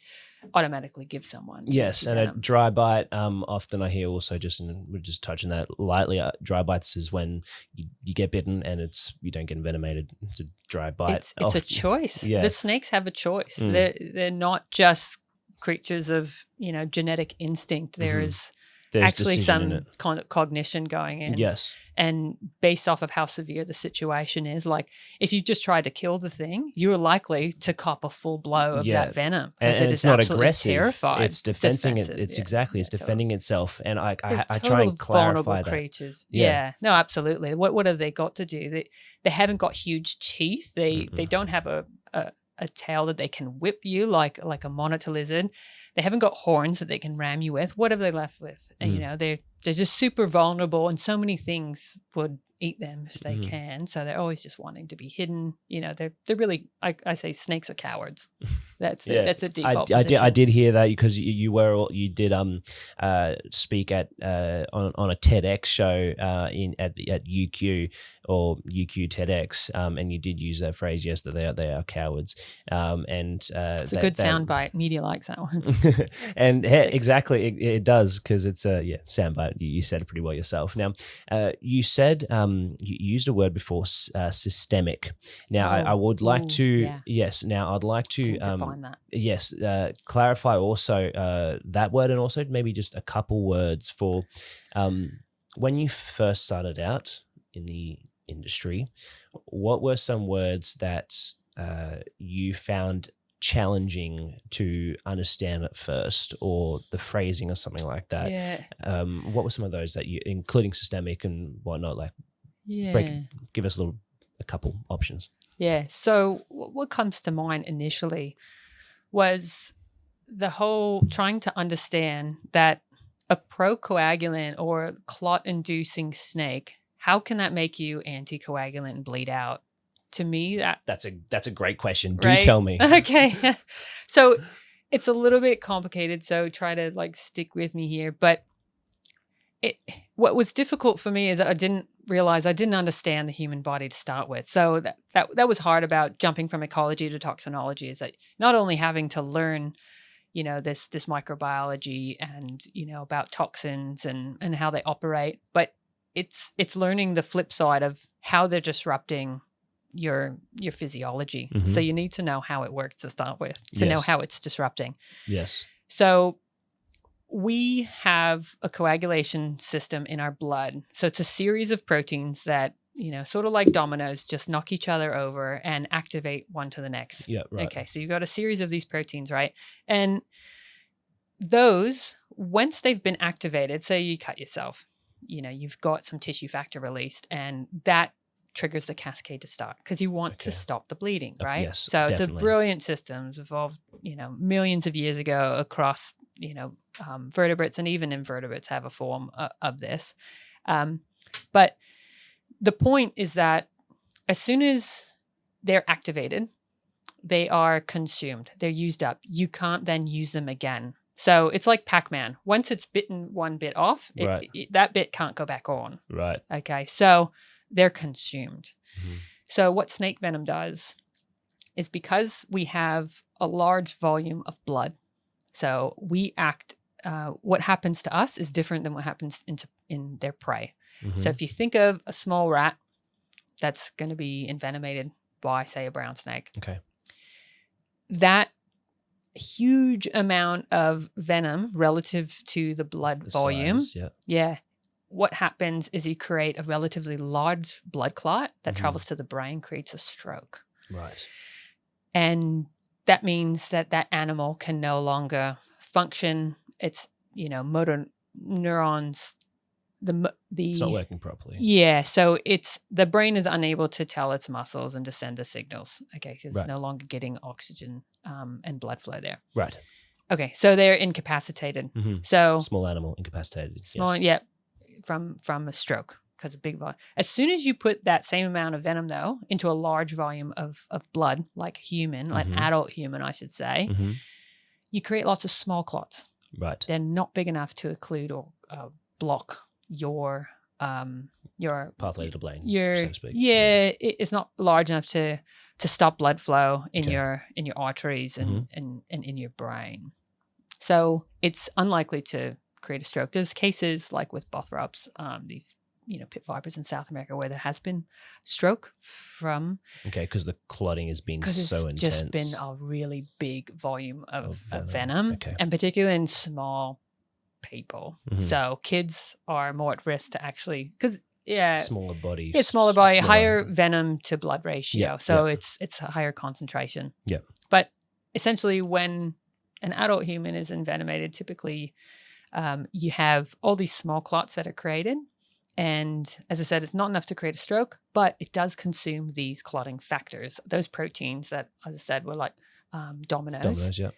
automatically give someone. Yes, and a dry bite, often I hear also we're just touching that lightly, dry bites is when you get bitten and you don't get envenomated. It's a dry bite. It's a choice. Yeah. The snakes have a choice. They're not just creatures of genetic instinct. There's actually some cognition going in. Yes. And based off of how severe the situation is, like if you just tried to kill the thing, you're likely to cop a full blow of that venom. And it's not aggressive. Terrified. It's defending it. It's defending itself. And I try and clarify vulnerable that. Creatures. Yeah. No, absolutely. What have they got to do? They haven't got huge teeth. They don't have a a tail that they can whip you like a monitor lizard. They haven't got horns that they can ram you with. What are they left with? And, you know, they're just super vulnerable, and so many things would eat them if they can. So they're always just wanting to be hidden. You know, they're really, I say snakes are cowards. That's that's a default position. I did hear that because you did speak at on a TEDx show at UQ or UQ TEDx, and you did use that phrase, yes, that they are cowards. And it's a good soundbite. Media likes that one. And exactly, it does, because it's a soundbite. You said it pretty well yourself. Now, you said you used a word before, systemic. Now, I would like to Now, I'd like to define that. Yes, clarify also that word, and also maybe just a couple words for when you first started out in the industry. What were some words that you found challenging to understand at first, or the phrasing or something like that? Yeah. What were some of those that you, including systemic and whatnot, like? Give us a couple options. Yeah. So what comes to mind initially was the whole trying to understand that a procoagulant or clot-inducing snake, how can that make you anticoagulant and bleed out? To me, that's a great question. Do right? Tell me. Okay. So it's a little bit complicated, so try to stick with me here. But what was difficult for me is that I didn't understand the human body to start with. So that was hard about jumping from ecology to toxinology, is that not only having to learn, you know, this microbiology and, you know, about toxins and how they operate, but it's learning the flip side of how they're disrupting your physiology. Mm-hmm. So you need to know how it works to start with, to know how it's disrupting. Yes. So we have a coagulation system in our blood. So it's a series of proteins that, you know, sort of like dominoes, just knock each other over and activate one to the next. Yeah, right. Okay, so you've got a series of these proteins, right? And those, once they've been activated, say you cut yourself, you know, you've got some tissue factor released, and that triggers the cascade to start because you want to stop the bleeding, right? Yes, so definitely. It's a brilliant system. It's evolved, you know, millions of years ago across, you know, vertebrates, and even invertebrates have a form of this. But the point is that as soon as they're activated, they are consumed. They're used up. You can't then use them again. So it's like Pac-Man. Once it's bitten one bit off, that bit can't go back on. Right. Okay. So they're consumed. Mm-hmm. So what snake venom does is, because we have a large volume of blood, so we act, what happens to us is different than what happens in their prey. Mm-hmm. So if you think of a small rat that's going to be envenomated by, say, a brown snake. Okay. That huge amount of venom relative to the blood volume. Size, yeah. What happens is you create a relatively large blood clot that travels to the brain, creates a stroke. Right. And that means that animal can no longer function. It's, you know, motor neurons, it's not working properly. Yeah. So the brain is unable to tell its muscles and to send the signals. Okay. Because it's no longer getting oxygen and blood flow there. Right. Okay. So they're incapacitated. Mm-hmm. So small animal incapacitated. Small, yes. From a stroke, because of big volume. As soon as you put that same amount of venom, though, into a large volume of blood, like human, like adult human, I should say, you create lots of small clots. Right. They're not big enough to occlude or block your pathway to the brain, so to speak. Yeah, it's not large enough to stop blood flow in your arteries and in your brain. So it's unlikely to create a stroke. There's cases like with bothrops, these, you know, pit vipers in South America, where there has been stroke from. Okay, because the clotting has been so intense. It's just been a really big volume of venom, and particularly in small people. So kids are more at risk to actually, because smaller body. It's smaller body, higher venom to blood ratio. It's a higher concentration. Yeah. But essentially, when an adult human is envenomated, typically you have all these small clots that are created, And as I said, it's not enough to create a stroke, but it does consume these clotting factors, those proteins that, as I said, were like dominoes. Dominoes, yeah.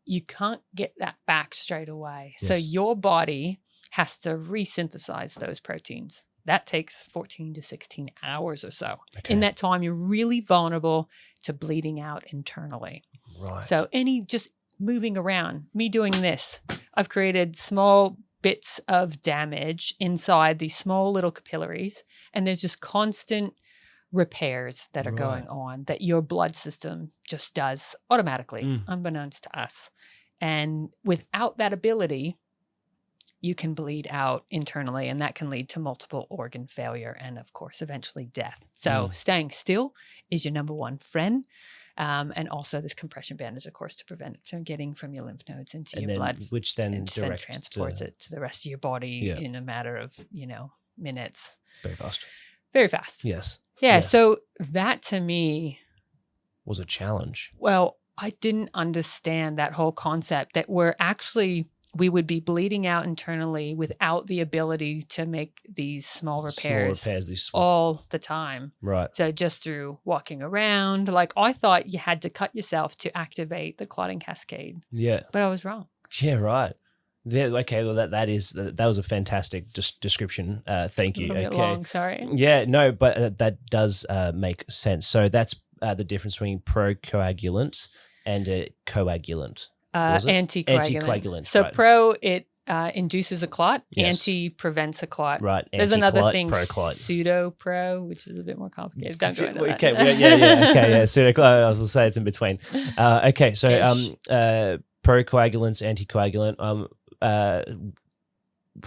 You can't get that back straight away. Yes. So your body has to resynthesize those proteins. That takes 14 to 16 hours or so. Okay. In that time, you're really vulnerable to bleeding out internally. Right. So just moving around, me doing this, I've created small bits of damage inside these small little capillaries, and there's just constant repairs that are going on that your blood system just does automatically, unbeknownst to us. And without that ability, you can bleed out internally, and that can lead to multiple organ failure and, of course, eventually death. So staying still is your number one friend. And also this compression bandage, of course, to prevent it from getting from your lymph nodes into your blood. Which then transports it to the rest of your body in a matter of, minutes. Very fast. Very fast. Yes. Yeah. So that to me was a challenge. Well, I didn't understand that whole concept that we would be bleeding out internally without the ability to make these small repairs all the time. Right. So just through walking around, like I thought you had to cut yourself to activate the clotting cascade. Yeah. But I was wrong. Yeah, right. Yeah, okay, well that was a fantastic description. Thank you. A little bit long, sorry. Yeah, no, but that does make sense. So that's the difference between procoagulant and a coagulant. Anticoagulant. So right. it induces a clot. Yes. Anti prevents a clot. Right. There's another thing, pro-clot. Pseudo-pro, which is a bit more complicated. Don't go into that. Okay, okay, yeah. Pseudo, I was going to say it's in between. Okay, so procoagulants, anticoagulant.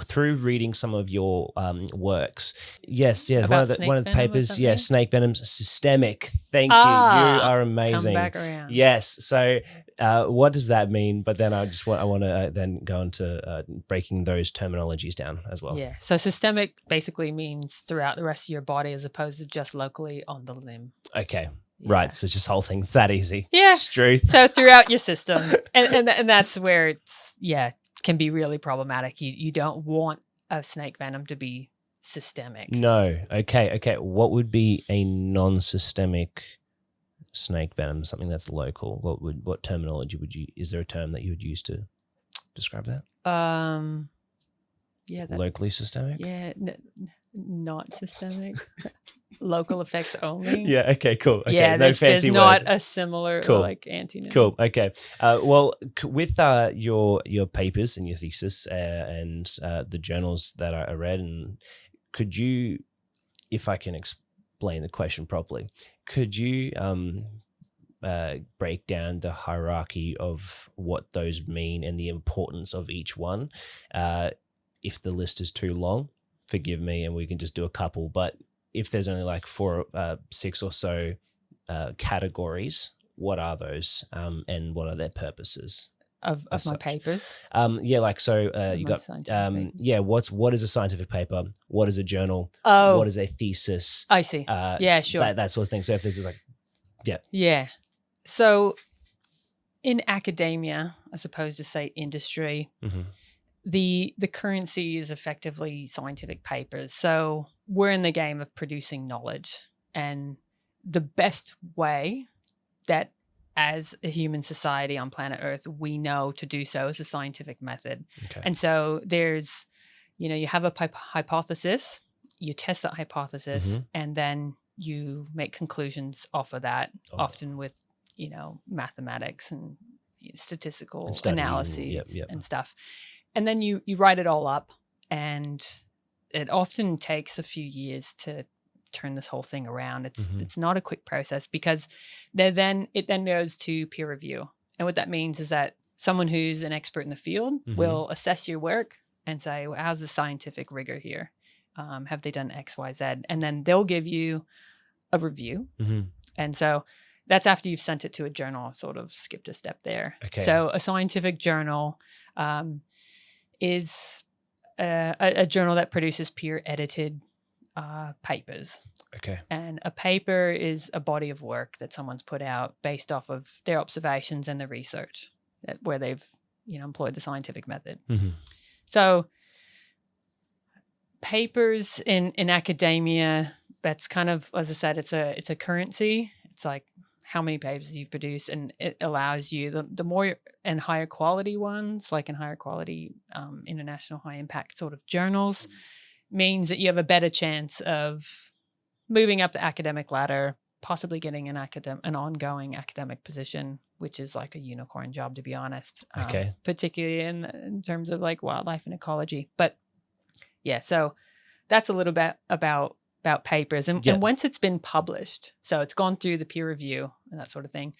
Through reading some of your works, yes, one of the papers, snake venom's systemic. Thank you, you are amazing. Come back around. Yes, so what does that mean? But then I want to then go into breaking those terminologies down as well. Yeah, so systemic basically means throughout the rest of your body as opposed to just locally on the limb. Okay. Yeah. Right, so it's just whole thing. It's that easy. Yeah, it's truth. So throughout your system, and that's where it's can be really problematic. You don't want a snake venom to be systemic. No. Okay. What would be a non-systemic snake venom? Something that's local. What terminology is there a term that you would use to describe that? Locally systemic? Yeah, not systemic. Local effects only. Yeah, okay, cool. Okay, yeah, no fancy there's not a similar antonym. Cool, okay. Well, with your papers and your thesis and the journals that I read, and could you, if I can explain the question properly, could you break down the hierarchy of what those mean and the importance of each one? If the list is too long, forgive me, and we can just do a couple, but if there's only like 6 or so categories, what are those and what are their purposes? Of my papers? You got what is a scientific paper? What is a journal? Oh. What is a thesis? I see. Yeah, sure. That sort of thing. So if this is Yeah. So in academia, as opposed to say industry, the currency is effectively scientific papers. So we're in the game of producing knowledge, and the best way that as a human society on planet Earth we know to do so is a scientific method. Okay. And so there's, you have a hypothesis, you test that hypothesis, and then you make conclusions off of that, often with, mathematics and statistical analyses and stuff. And then you write it all up, and it often takes a few years to turn this whole thing around. It's not a quick process, because it then goes to peer review. And what that means is that someone who's an expert in the field will assess your work and say, well, how's the scientific rigor here? Have they done X, Y, Z? And then they'll give you a review. And so that's after you've sent it to a journal. I've sort of skipped a step there. Okay. So a scientific journal is a journal that produces peer-edited papers. Okay. And a paper is a body of work that someone's put out based off of their observations and the research where they've employed the scientific method. So papers in academia, that's kind of, as I said, it's a currency. It's like how many papers you've produced, and it allows you the more and higher quality ones, like in higher quality international high impact sort of journals, means that you have a better chance of moving up the academic ladder, possibly getting an ongoing academic position, which is like a unicorn job, to be honest. Okay. Particularly in terms of like wildlife and ecology. But yeah, so that's a little bit about papers. And once it's been published, so it's gone through the peer review and that sort of thing,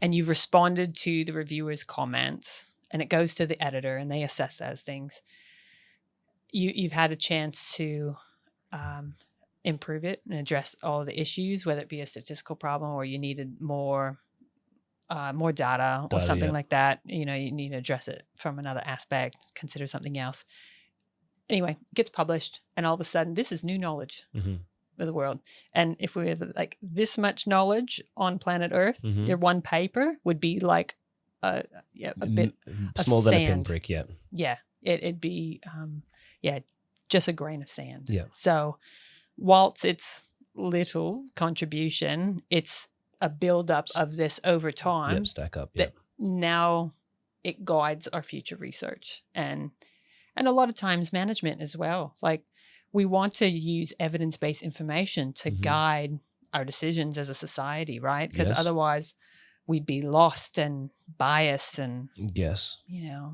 and you've responded to the reviewer's comments, and it goes to the editor and they assess those things, you've had a chance to improve it and address all the issues, whether it be a statistical problem or you needed more data or something like that. You need to address it from another aspect, consider something else. Anyway, it gets published, and all of a sudden, this is new knowledge of the world. And if we have like this much knowledge on planet Earth, your one paper would be like a bit smaller than a pinprick. Yeah, it'd be just a grain of sand. Yeah. So, whilst it's little contribution, it's a buildup of this over time. Stack up. That now it guides our future research and a lot of times management as well. Like, we want to use evidence-based information to guide our decisions as a society, right? Because otherwise we'd be lost and biased and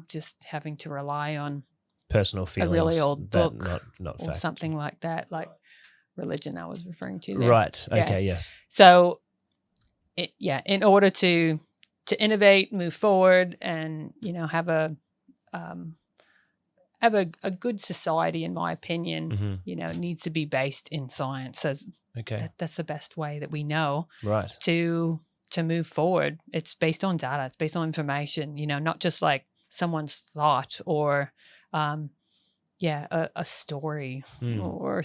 just having to rely on personal feelings, a really old book not or fact. something like that, like religion I was referring to there. Right. Okay. Yes. So in order to innovate, move forward, and have a good society, in my opinion, it needs to be based in science. That's the best way that we know to move forward. It's based on data. It's based on information, not just like someone's thought or a story or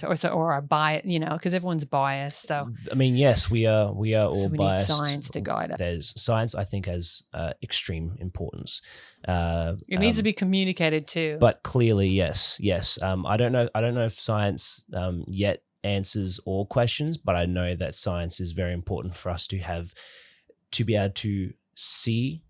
a bias, because everyone's biased. So I mean, yes, we are all biased. Need science to guide it. There's science, I think, has extreme importance. It needs to be communicated too. But clearly, yes. I don't know if science yet answers all questions, but I know that science is very important for us to be able to see.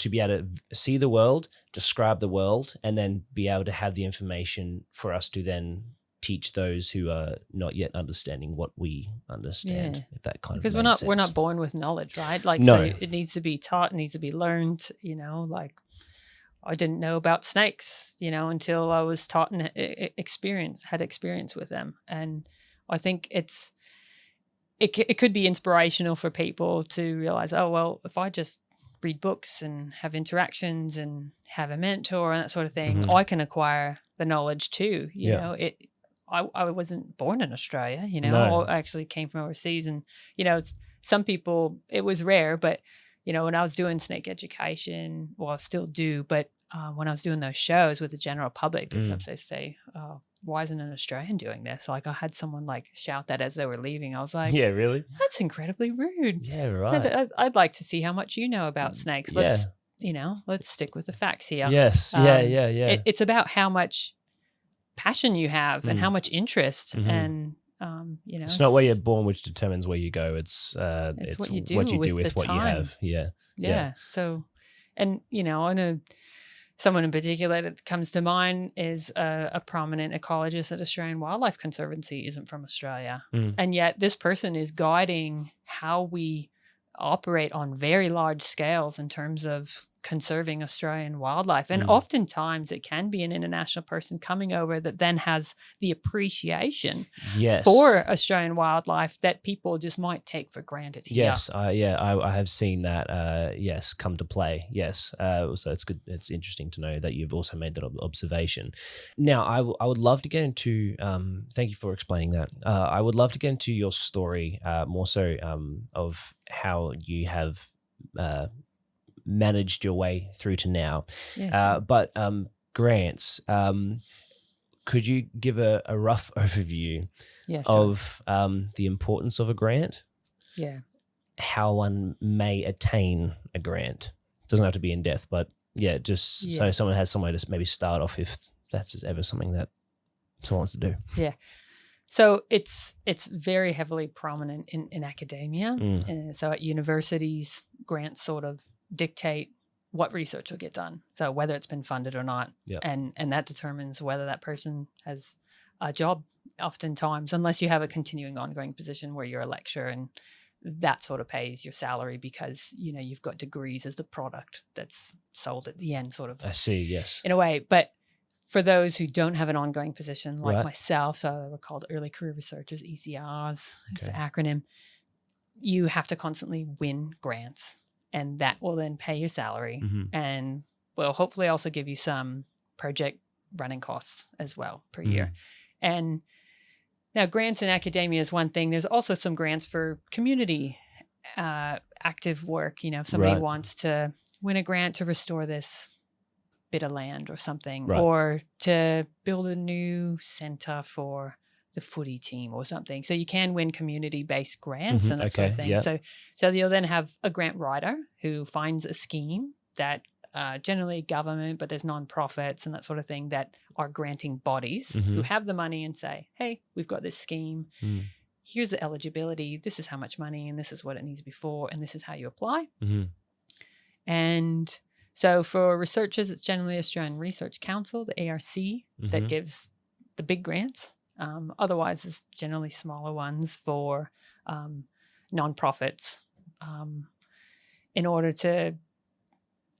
To be able to see the world, describe the world, and then be able to have the information for us to then teach those who are not yet understanding what we understand. If that kind of makes sense. Because we're not born with knowledge, right? Like, no. So it needs to be taught, it needs to be learned. Like, I didn't know about snakes, until I was taught and had experience with them, and I think it could be inspirational for people to realize, oh well, if I just read books and have interactions and have a mentor and that sort of thing, I can acquire the knowledge too. I wasn't born in Australia, No. I actually came from overseas, and some people, it was rare, but when I was doing snake education, well, I still do, but when I was doing those shows with the general public, they sometimes say, oh, why isn't an Australian doing this? Like, I had someone like shout that as they were leaving. I was like, yeah, really? That's incredibly rude. Yeah, right. I'd like to see how much you know about snakes. Let's stick with the facts here. Yes. Yeah. It's about how much passion you have and how much interest and it's not where you're born which determines where you go. It's what you do with what you have. Yeah. So, and I know someone in particular that comes to mind is a prominent ecologist at Australian Wildlife Conservancy isn't from Australia. And yet this person is guiding how we operate on very large scales in terms of conserving Australian wildlife. And oftentimes it can be an international person coming over that then has the appreciation for Australian wildlife that people just might take for granted here. Yes, I have seen that, come to play. Yes, so it's good. It's interesting to know that you've also made that observation. Now, I would love to get into, thank you for explaining that. I would love to get into your story more so of how you have managed your way through to now. But grants, could you give a rough overview of the importance of a grant? Yeah. How one may attain a grant. Doesn't have to be in depth, but so someone has somewhere to maybe start off if that's ever something that someone wants to do. Yeah. So it's very heavily prominent in academia. So at universities, grants sort of dictate what research will get done. So whether it's been funded or not. Yep. And that determines whether that person has a job oftentimes, unless you have a continuing ongoing position where you're a lecturer, and that sort of pays your salary because, you've got degrees as the product that's sold at the end sort of. I see, yes. In a way. But for those who don't have an ongoing position like Right. myself, so we're called early career researchers, ECRs, it's the acronym, you have to constantly win grants, and that will then pay your salary and will hopefully also give you some project running costs as well per year. And now grants in academia is one thing. There's also some grants for community active work. If somebody wants to win a grant to restore this bit of land or something, or to build a new center for the footy team or something. So you can win community-based grants and that sort of thing. Yeah. So you'll then have a grant writer who finds a scheme that generally government, but there's nonprofits and that sort of thing that are granting bodies who have the money and say, hey, we've got this scheme. Here's the eligibility. This is how much money, and this is what it needs to be for, and this is how you apply. And so for researchers, it's generally Australian Research Council, the ARC, that gives the big grants. Otherwise, it's generally smaller ones for nonprofits in order to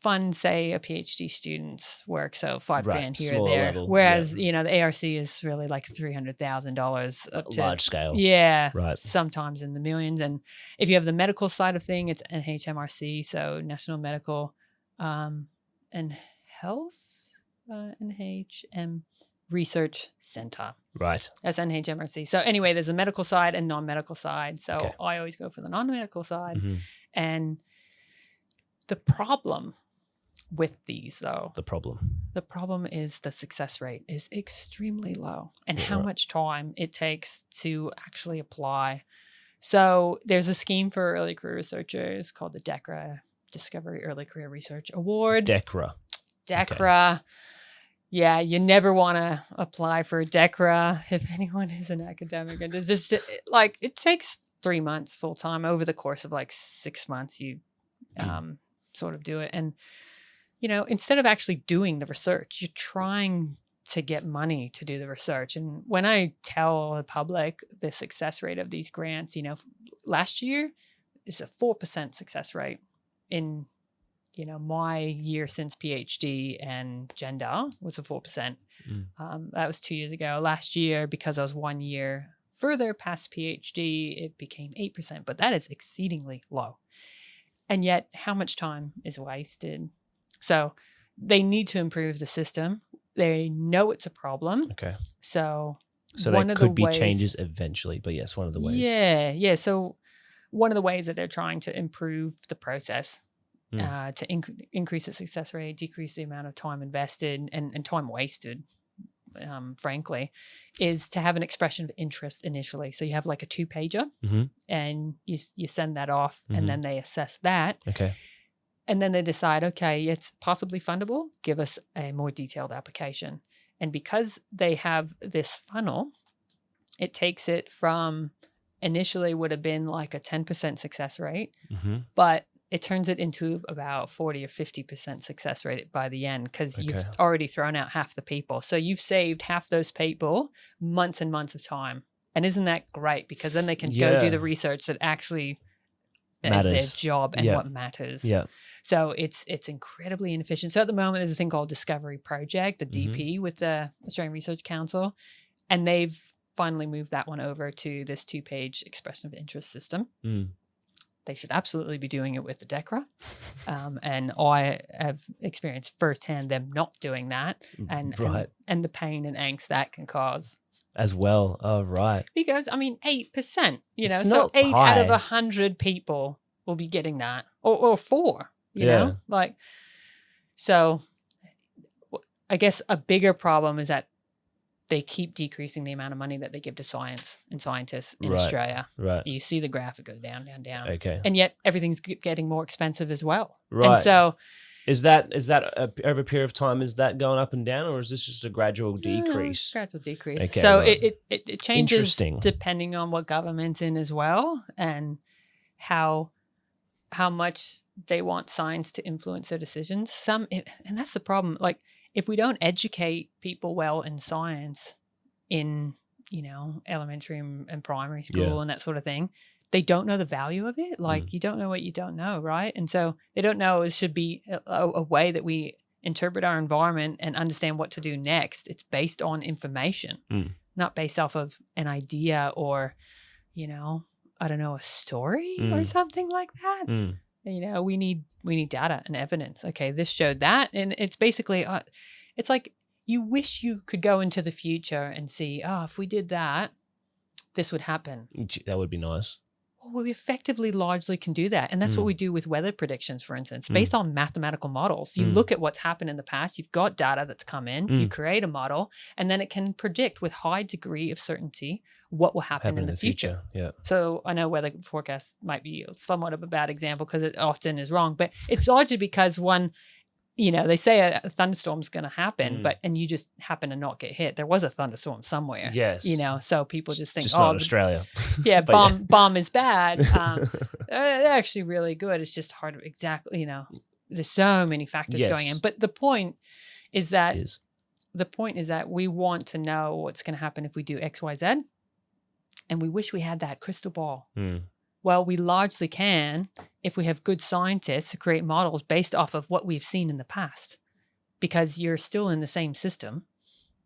fund, say, a PhD student's work. So $5,000 here or there. Level. Whereas, the ARC is really like $300,000 up to large scale. Yeah. Right. Sometimes in the millions. And if you have the medical side of thing, it's NHMRC. So National Medical and Health, NHM Research Center. Right. That's NHMRC. So anyway, there's a medical side and non-medical side. So I always go for the non-medical side. And the problem with these, though, the problem is the success rate is extremely low, and how much time it takes to actually apply. So there's a scheme for early career researchers called the DECRA, Discovery Early Career Research Award. DECRA. Okay. Yeah, you never want to apply for a DECRA if anyone is an academic. And it's just it takes 3 months full time. Over the course of 6 months, you sort of do it. And, instead of actually doing the research, you're trying to get money to do the research. And when I tell the public the success rate of these grants, last year is a 4% success rate in, my year since PhD, and gender was a 4%. That was 2 years ago. Last year, because I was 1 year further past PhD, it became 8%, but that is exceedingly low. And yet, how much time is wasted? So they need to improve the system. They know it's a problem. Okay. So there could be changes eventually, but yes, one of the ways. Yeah. So one of the ways that they're trying to improve the process to increase the success rate, decrease the amount of time invested and time wasted, frankly, is to have an expression of interest initially. So you have like a 2-pager and you send that off and then they assess that. Okay. And then they decide, okay, it's possibly fundable. Give us a more detailed application. And because they have this funnel, it takes it from initially would have been like a 10% success rate, but it turns it into about 40 or 50% success rate by the end because you've already thrown out half the people. So you've saved half those people months and months of time. And isn't that great? Because then they can go do the research that actually is their job and what matters. Yeah. So it's incredibly inefficient. So at the moment, there's a thing called Discovery Project, the DP, with the Australian Research Council. And they've finally moved that one over to this 2-page expression of interest system. They should absolutely be doing it with the DECRA. And I have experienced firsthand them not doing that and the pain and angst that can cause. As well. Oh, right. Because, 8%, so 8 out of 100 people will be getting that. Or 4, you know? So I guess a bigger problem is that they keep decreasing the amount of money that they give to science and scientists in Australia. Right. You see the graph, it goes down, down, down. Okay. And yet everything's getting more expensive as well. Right. And so Is that over a period of time? Is that going up and down, or is this just a gradual decrease? Gradual decrease. Okay, so right. it changes depending on what government's in as well, and how much they want science to influence their decisions. And that's the problem. Like, if we don't educate people well in science in, elementary and primary school and that sort of thing, they don't know the value of it. Like, you don't know what you don't know, right? And so they don't know it should be a way that we interpret our environment and understand what to do next. It's based on information, not based off of an idea or, I don't know, a story or something like that. We need data and evidence. Okay, this showed that. And it's basically, it's like you wish you could go into the future and see, if we did that, this would happen. That would be nice. Well, we effectively largely can do that. And that's what we do with weather predictions, for instance, based on mathematical models. You look at what's happened in the past, you've got data that's come in, you create a model, and then it can predict with high degree of certainty what will happen in the future. Yeah. So I know weather forecast might be somewhat of a bad example because it often is wrong, but it's largely because they say a thunderstorm's going to happen, and you just happen to not get hit. There was a thunderstorm somewhere. Yes. So people just think, just not Australia. Yeah, bomb is bad. They're actually really good. It's just hard to exactly, there's so many factors going in. But the point is that we want to know what's going to happen if we do X, Y, Z. And we wish we had that crystal ball. Well, we largely can if we have good scientists to create models based off of what we've seen in the past, because you're still in the same system,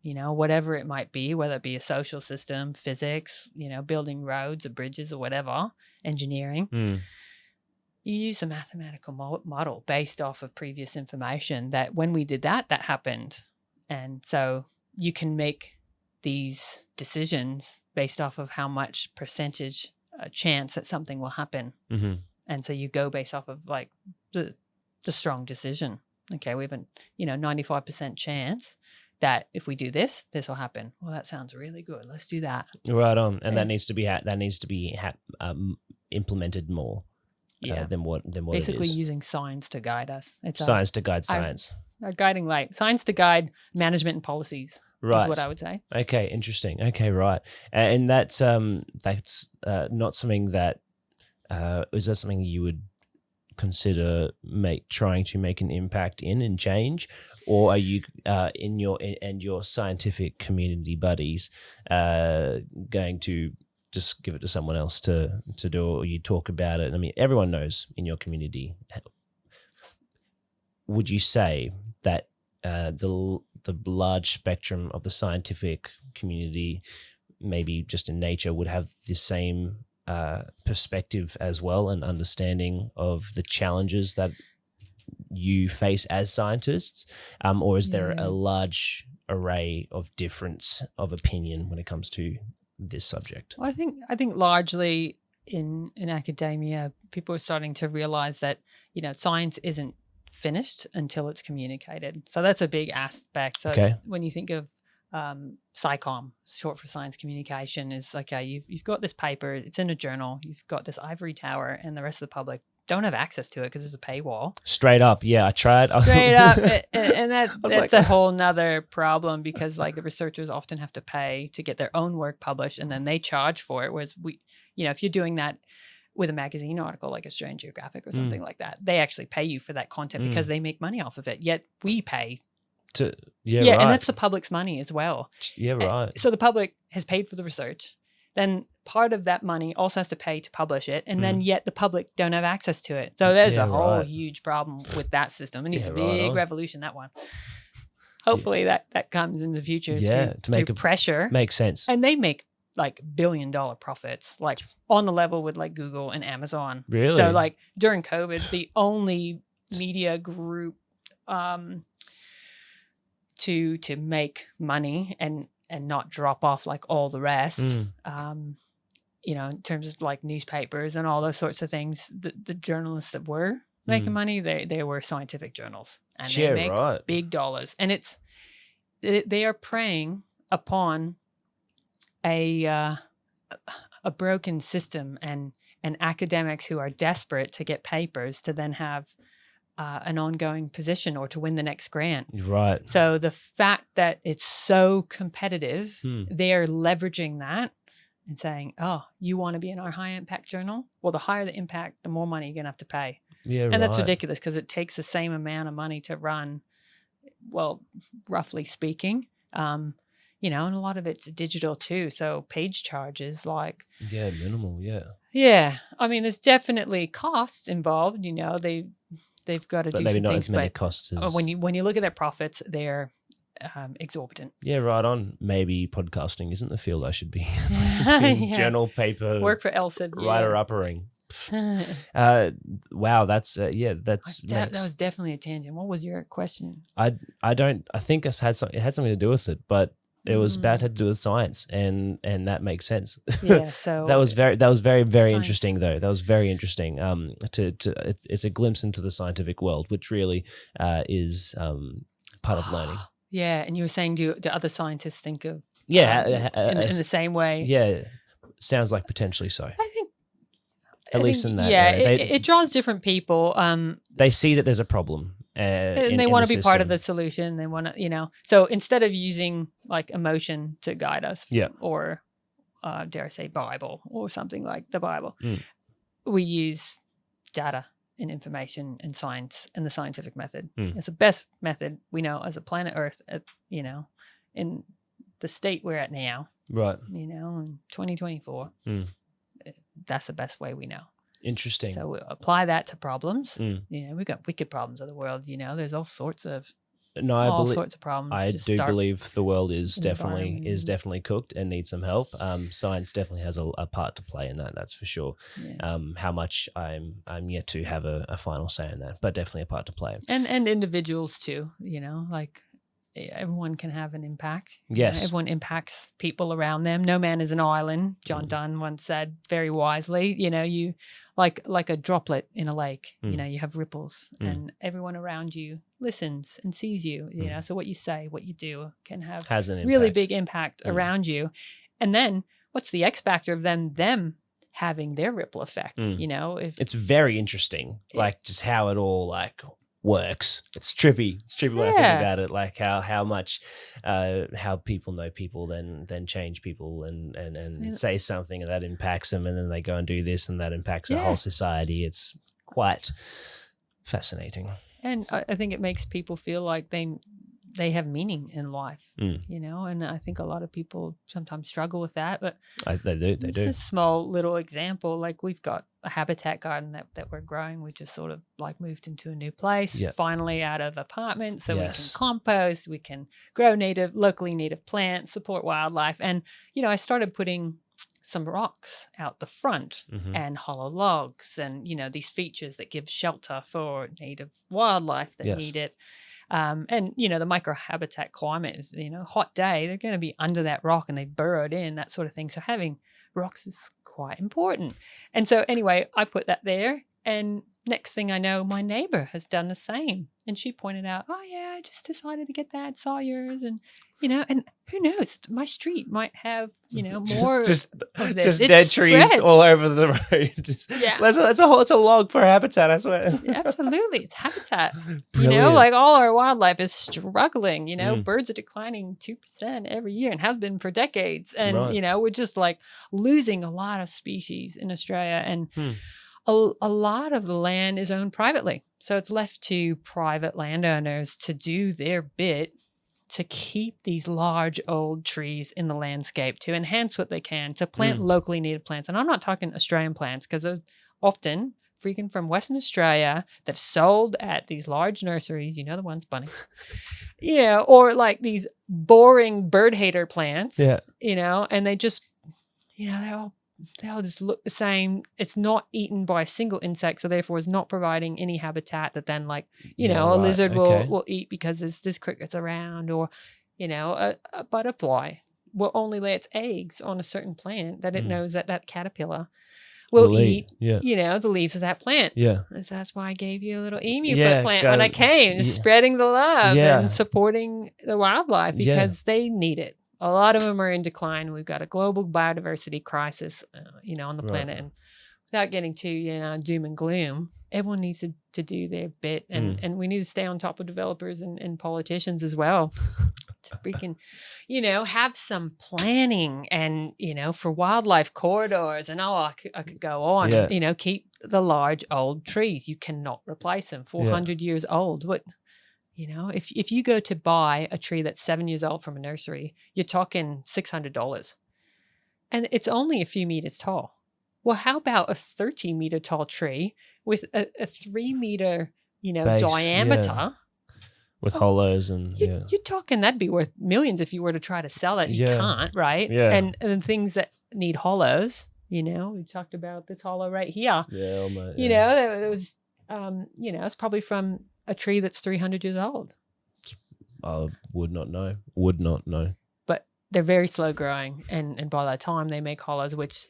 whatever it might be, whether it be a social system, physics, building roads or bridges or whatever, engineering. You use a mathematical model based off of previous information that when we did that happened. And so you can make these decisions based off of how much percentage chance that something will happen. And so you go based off of like the strong decision. Okay, we have a 95% chance that if we do this will happen. Well, that sounds really good. Let's do that. Right on. And that needs to be implemented more than what basically it is. Using science to guide us. It's science to guide science. Our guiding light. Science to guide management and policies. Right. Is what I would say. Okay, interesting. Okay, right. And that's not something that is that something you would consider trying to make an impact in and change, or are you in your scientific community buddies going to just give it to someone else to do, or you talk about it? I mean, everyone knows in your community. Would you say that the large spectrum of the scientific community, maybe just in nature, would have the same perspective as well, and understanding of the challenges that you face as scientists, or is there a large array of difference of opinion when it comes to this subject? Well, I think largely in academia, people are starting to realize that science isn't finished until it's communicated. So that's a big aspect. So when you think of SciComm, short for science communication, is okay, you've got this paper, it's in a journal, you've got this ivory tower, and the rest of the public don't have access to it because there's a paywall. Straight up, yeah, I tried. Straight up, and that's a whole nother problem, because the researchers often have to pay to get their own work published, and then they charge for it. Whereas if you're doing that with a magazine article like Australian Geographic or something like that, they actually pay you for that content because they make money off of it. Yet we pay. Right. And that's the public's money as well. Yeah, right. So the public has paid for the research. Then part of that money also has to pay to publish it, and then yet the public don't have access to it. So there's a whole huge problem with that system. It needs a big revolution, that one. Hopefully that comes in the future through pressure. Makes sense. And they make billion-dollar profits, on the level with Google and Amazon. Really? So during COVID, the only media group to make money and not drop off all the rest, in terms of newspapers and all those sorts of things, the journalists that were making money, they were scientific journals, and they make big dollars. And they are preying upon a broken system and academics who are desperate to get papers to then have an ongoing position or to win the next grant. Right. So the fact that it's so competitive, they're leveraging that and saying, oh, you want to be in our high impact journal? Well, the higher the impact, the more money you're going to have to pay. Yeah, and that's ridiculous because it takes the same amount of money to run, well, roughly speaking, and a lot of it's digital too. So page charges like... Yeah, minimal, yeah. Yeah. I mean, there's definitely costs involved, they've got to do some things. But maybe not as many costs as... When you look at their profits, they're exorbitant. Yeah, right on. Maybe podcasting isn't the field I should be in. I should be journal paper. Work for Elsa. Writer-uppering. Wow, that's that was definitely a tangent. What was your question? I think it had something to do with it, but it was about to do with science, and that makes sense. Yeah, so that was very very interesting though. That was very interesting. It's a glimpse into the scientific world, which really is part of learning. Yeah, and you were saying, do other scientists think of in the same way? Yeah, sounds like potentially so. I think. At least in that it draws different people. They see that there's a problem. And they want to be part of the solution. They want to, so instead of using like emotion to guide us or dare I say Bible or something like the Bible, we use data and information and science and the scientific method. It's the best method we know as a planet Earth, in the state we're at now. Right. In 2024. That's the best way we know. Interesting. So we apply that to problems. We've got wicked problems of the world. There's all sorts of sorts of problems. I do believe the world is definitely cooked and needs some help. Science definitely has a part to play in that. That's for sure. Yeah. How much I'm yet to have a final say in that, but definitely a part to play. And individuals too. Like everyone can have an impact. Yes. Everyone impacts people around them. No man is an island. John Donne once said very wisely, you like a droplet in a lake, you have ripples and everyone around you listens and sees you, so what you say, what you do can have an really big impact around you. And then what's the X factor of them having their ripple effect, It's very interesting, like just how it all works. It's trippy when I think about it, like how much how people know people then change people and say something and that impacts them, and then they go and do this and that impacts the whole society. It's quite fascinating, and I think it makes people feel like they have meaning in life, and I think a lot of people sometimes struggle with that, but they do. It's a small little example. Like we've got a habitat garden that we're growing. We just sort of like moved into a new place, finally out of apartments, so we can compost, we can grow locally native plants, support wildlife. And, I started putting some rocks out the front and hollow logs and, these features that give shelter for native wildlife that need it. And, the microhabitat climate is, hot day, they're going to be under that rock and they burrowed in, that sort of thing. So having rocks is quite important. And so anyway, I put that there, and next thing I know, my neighbor has done the same. And she pointed out, oh yeah, I just decided to get that, saw yours. And, and who knows, my street might have, more just dead trees all over the road. It's a log for habitat, I swear. Yeah, absolutely. It's habitat. Like all our wildlife is struggling, birds are declining 2% every year and has been for decades. And, we're just like losing a lot of species in Australia. And a lot of the land is owned privately. So it's left to private landowners to do their bit to keep these large old trees in the landscape, to enhance what they can, to plant locally native plants. And I'm not talking Australian plants, because they're often freaking from Western Australia that's sold at these large nurseries, the ones, Bunny, or like these boring bird hater plants, and they just, they all just look the same. It's not eaten by a single insect, so therefore it's not providing any habitat that then a lizard will eat because there's crickets around, or, a butterfly will only lay its eggs on a certain plant that it knows that caterpillar will eat, the leaves of that plant. Yeah. And so that's why I gave you a little emu foot plant when I came, spreading the love and supporting the wildlife because they need it. A lot of them are in decline. We've got a global biodiversity crisis, on the planet. And without getting too, doom and gloom, everyone needs to do their bit, and we need to stay on top of developers and politicians as well. To freaking, have some planning and, for wildlife corridors, and I could go on. Yeah. Keep the large old trees. You cannot replace them. 400 years old. What, if you go to buy a tree that's 7 years old from a nursery, you're talking $600, and it's only a few meters tall. Well, how about a 30-meter tall tree with a 3-meter, Base, diameter? With hollows and you're talking that'd be worth millions if you were to try to sell it. You can't, right? Yeah. And things that need hollows, we talked about this hollow right here. Yeah, almost, there was, it's probably from a tree that's 300 years old. I would not know. But they're very slow growing, and by the time they make hollows, which,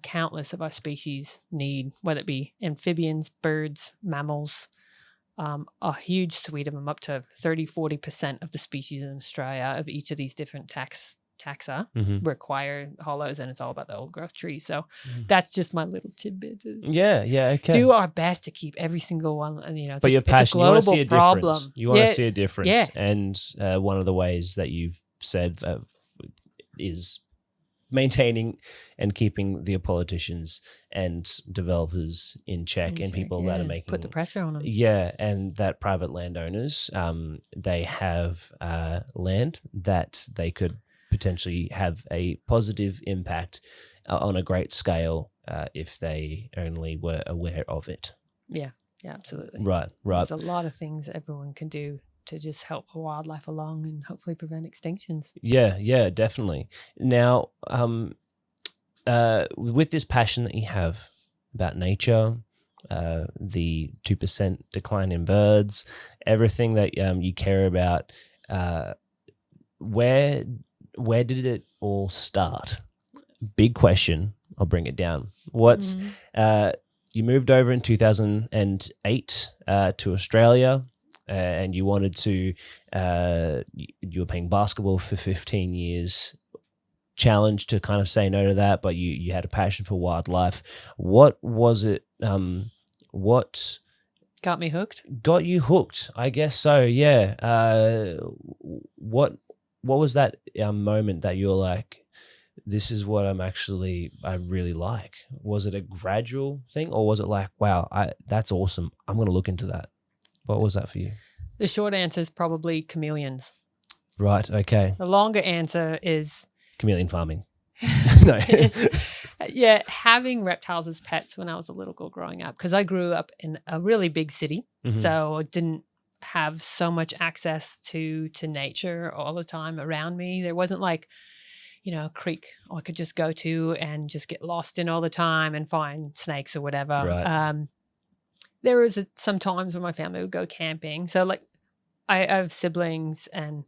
countless of our species need, whether it be amphibians, birds, mammals, a huge suite of them, up to 30-40% of the species in Australia of each of these different taxa require hollows, and it's all about the old growth trees. So that's just my little tidbit. Okay. Do our best to keep every single one, and but you're passionate. You want to see a problem. Difference. You want to see a difference, and one of the ways that you've said is maintaining and keeping the politicians and developers in check, and people that are making, put the pressure on them. Yeah, and that private landowners, they have land that they could potentially have a positive impact on a great scale if they only were aware of it. Yeah, absolutely. Right. There's a lot of things everyone can do to just help wildlife along and hopefully prevent extinctions. Yeah, definitely. Now, with this passion that you have about nature, the 2% decline in birds, everything that you care about, where did it all start? Big question. I'll bring it down. You moved over in 2008 to Australia. And you wanted to, you were playing basketball for 15 years, challenged to kind of say no to that, but you had a passion for wildlife. What was it, what got me hooked? Got you hooked, I guess so, yeah. What was that moment that you were like, this is what I really like? Was it a gradual thing, or was it like, wow, that's awesome, I'm going to look into that? What was that for you? The short answer is probably chameleons. Right, okay. The longer answer is... chameleon farming. No. Yeah, having reptiles as pets when I was a little girl growing up, because I grew up in a really big city, so I didn't have so much access to nature all the time around me. There wasn't like, a creek I could just go to and just get lost in all the time and find snakes or whatever. Right. There was some times when my family would go camping. So like I have siblings, and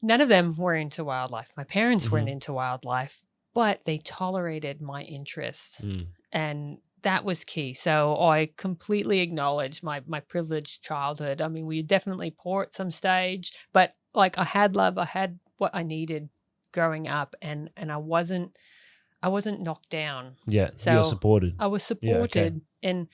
none of them were into wildlife. My parents weren't into wildlife, but they tolerated my interests. And that was key. So I completely acknowledge my privileged childhood. I mean, we were definitely poor at some stage, but like I had love, I had what I needed growing up, and I wasn't knocked down. Yeah, so you were supported. I was supported. And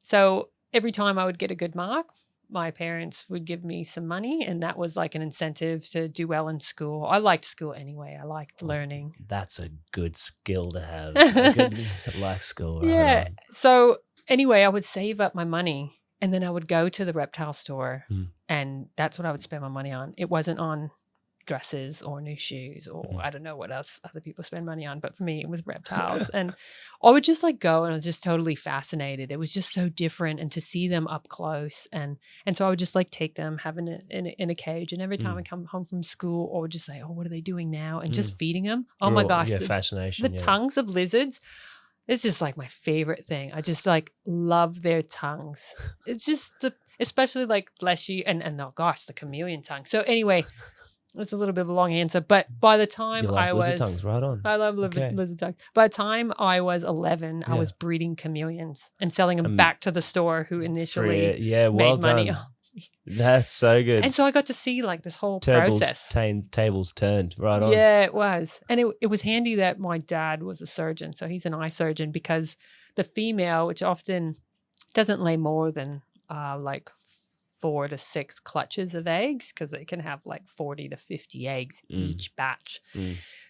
so every time I would get a good mark, my parents would give me some money, and that was like an incentive to do well in school. I liked school anyway. I liked learning. That's a good skill to have. I like school. Yeah. So anyway, I would save up my money, and then I would go to the reptile store, and that's what I would spend my money on. It wasn't on dresses or new shoes or I don't know what else other people spend money on, but for me it was reptiles. And I would just like go, and I was just totally fascinated. It was just so different, and to see them up close, and so I would just like take them, having it in a cage, and every time I come home from school, I would just say, oh, what are they doing now? And just feeding them. Oh my gosh, fascination. The tongues of lizards, it's just like my favorite thing. I just like love their tongues. It's just especially like fleshy, and oh gosh, the chameleon tongue. So anyway, it's a little bit of a long answer, but by the time lizard tongues, right on. I love lizard tongues. By the time I was 11, I was breeding chameleons and selling them back to the store who initially made money. That's so good. And so I got to see like this whole process. Tables turned, right on. Yeah, it was. And it was handy that my dad was a surgeon. So he's an eye surgeon, because the female, which often doesn't lay more than like 4 to 6 clutches of eggs, because they can have like 40 to 50 eggs each batch.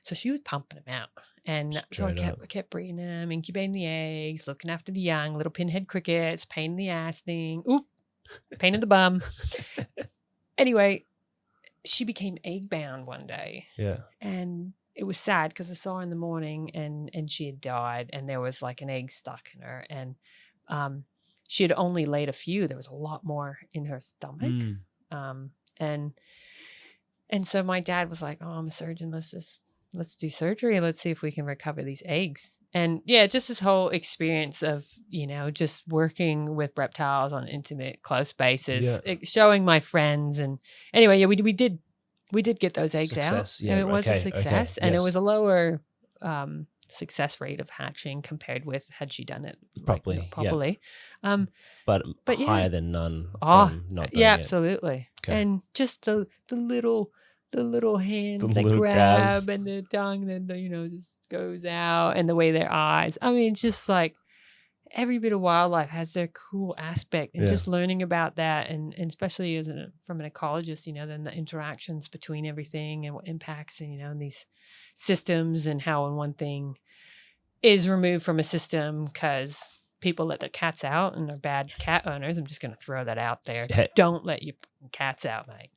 So she was pumping them out. And so I kept breeding them, incubating the eggs, looking after the young, little pinhead crickets, pain in the ass thing. Oop, pain in the bum. Anyway, she became egg bound one day. Yeah. And it was sad because I saw her in the morning and she had died, and there was like an egg stuck in her. And she had only laid a few. There was a lot more in her stomach. And so my dad was like, oh, I'm a surgeon. Let's do surgery. Let's see if we can recover these eggs. And yeah, just this whole experience of, just working with reptiles on intimate, close basis, showing my friends. And anyway, yeah, we did get those eggs out. Yeah, it was a success. And it was a lower success rate of hatching compared with had she done it properly. Yeah. But higher than none from not doing yeah, it. absolutely. Okay. And just the little hands that little grab grabs. and the tongue that just goes out, and the way their eyes. I mean, it's just like every bit of wildlife has their cool aspect, and just learning about that, and especially from an ecologist, then the interactions between everything and what impacts, and these systems, and how one thing is removed from a system because people let their cats out and they're bad cat owners. I'm just going to throw that out there. Don't let your cats out, mate.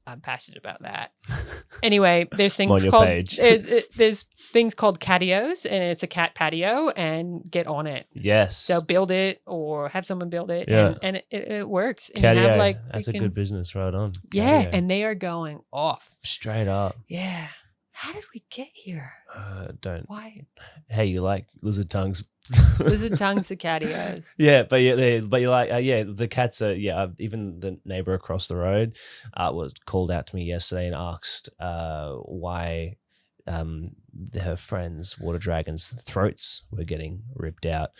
I'm passionate about that. Anyway, there's things called there's things called catios, and it's a cat patio, and get on it. Yes. So build it or have someone build it, and it works. And Catio, you have that's a good business, right on. Yeah, Catio. and they are going off. Straight up. Yeah. How did we get here? Why? Hey, you like lizard tongues? Lizard tongues to catios. Yeah, but you like the cats are even the neighbor across the road was called out to me yesterday and asked why her friends' water dragons' throats were getting ripped out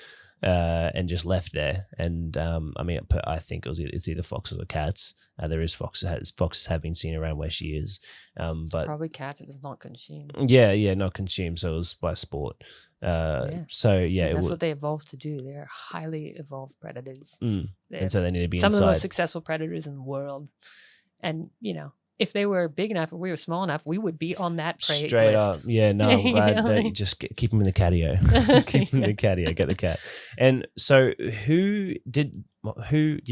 and just left there. And I think it's either foxes or cats. There is foxes. Foxes have been seen around where she is, but probably cats. It does not consume. Yeah, not consume. So it was by sport. So yeah, that's what they evolved to do. They're highly evolved predators, and so they need to be some inside. of the most successful predators in the world. And if they were big enough, or we were small enough, we would be on that prey straight list. up. Yeah, no, I'm glad that you just keep them in the catio. Keep them in the catio. Get the cat. And so, your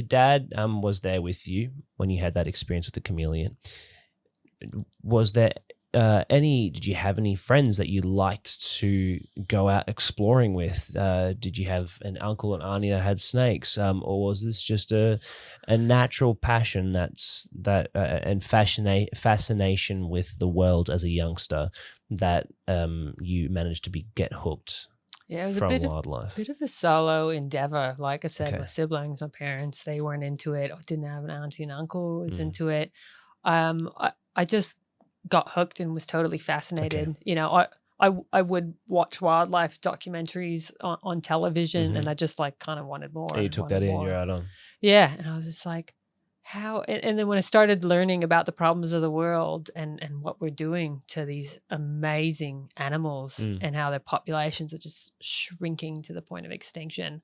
dad was there with you when you had that experience with the chameleon? Was there did you have any friends that you liked to go out exploring with? Did you have an uncle and auntie that had snakes, or was this just a natural passion and fascination with the world as a youngster that you managed to get hooked? Yeah, it was from a wildlife. bit of a solo endeavor. Like I said, my siblings, my parents, they weren't into it. I didn't have an auntie and uncle who was into it. I just got hooked and was totally fascinated. Okay. I would watch wildlife documentaries on television, and I just kind of wanted more. And you took that in, you're out on. Yeah, and I was just like, how? And then when I started learning about the problems of the world and what we're doing to these amazing animals and how their populations are just shrinking to the point of extinction,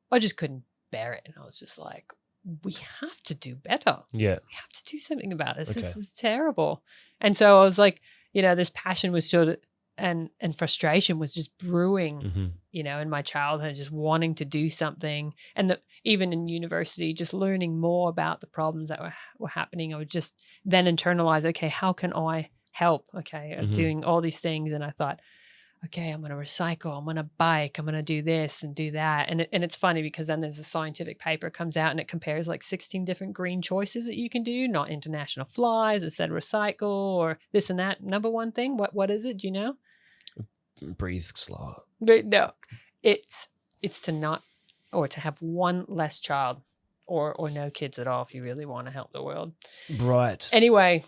I just couldn't bear it. And I was just like, we have to do better. Yeah. We have to do something about this. Okay. This is terrible. And so I was like, this passion was sort of, and frustration was just brewing, in my childhood, just wanting to do something. And even in university, just learning more about the problems that were happening, I would just then internalize, okay, how can I help? Okay, I'm doing all these things. And I thought, okay, I'm going to recycle, I'm going to bike, I'm going to do this and do that. And it's funny because then there's a scientific paper comes out and it compares 16 different green choices that you can do, not international flies, instead of recycle or this and that. Number one thing, what is it? Do you know? Breathe slower. No, it's to not, or to have one less child or no kids at all if you really want to help the world. Right. Anyway,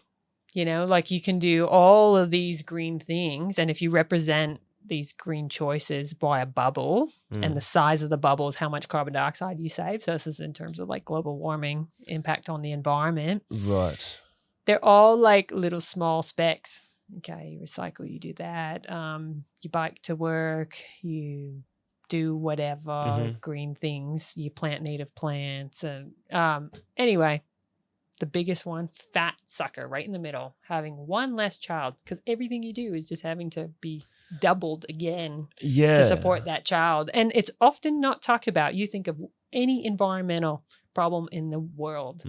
you can do all of these green things. And if you represent these green choices by a bubble and the size of the bubble is how much carbon dioxide you save. So this is in terms of global warming impact on the environment. Right. They're all little small specks. Okay, you recycle, you do that. You bike to work, you do whatever green things. You plant native plants. And anyway, the biggest one, fat sucker right in the middle, having one less child, because everything you do is just having to be doubled again to support that child. And it's often not talked about. You think of any environmental problem in the world.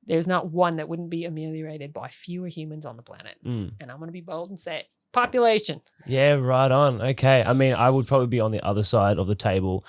There's not one that wouldn't be ameliorated by fewer humans on the planet. And I'm going to be bold and say it. Population. Yeah, right on. Okay. I mean, I would probably be on the other side of the table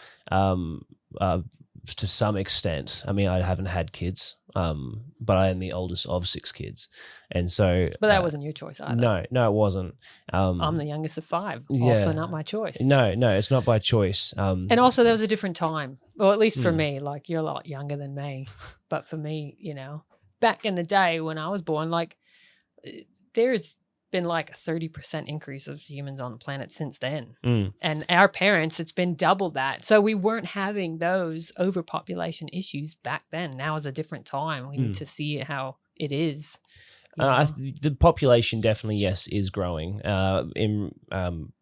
to some extent. I mean, I haven't had kids, but I am the oldest of 6 kids. And so... But that wasn't your choice either. No, it wasn't. I'm the youngest of 5. Also not my choice. No, it's not by choice. And also there was a different time. Well, at least for me, like you're a lot younger than me. But for me, you know, back in the day when I was born, like there's been like a 30% increase of humans on the planet since then. And our parents, it's been double that. So we weren't having those overpopulation issues back then. Now is a different time. We need to see how it is. The population definitely, yes, is growing. We're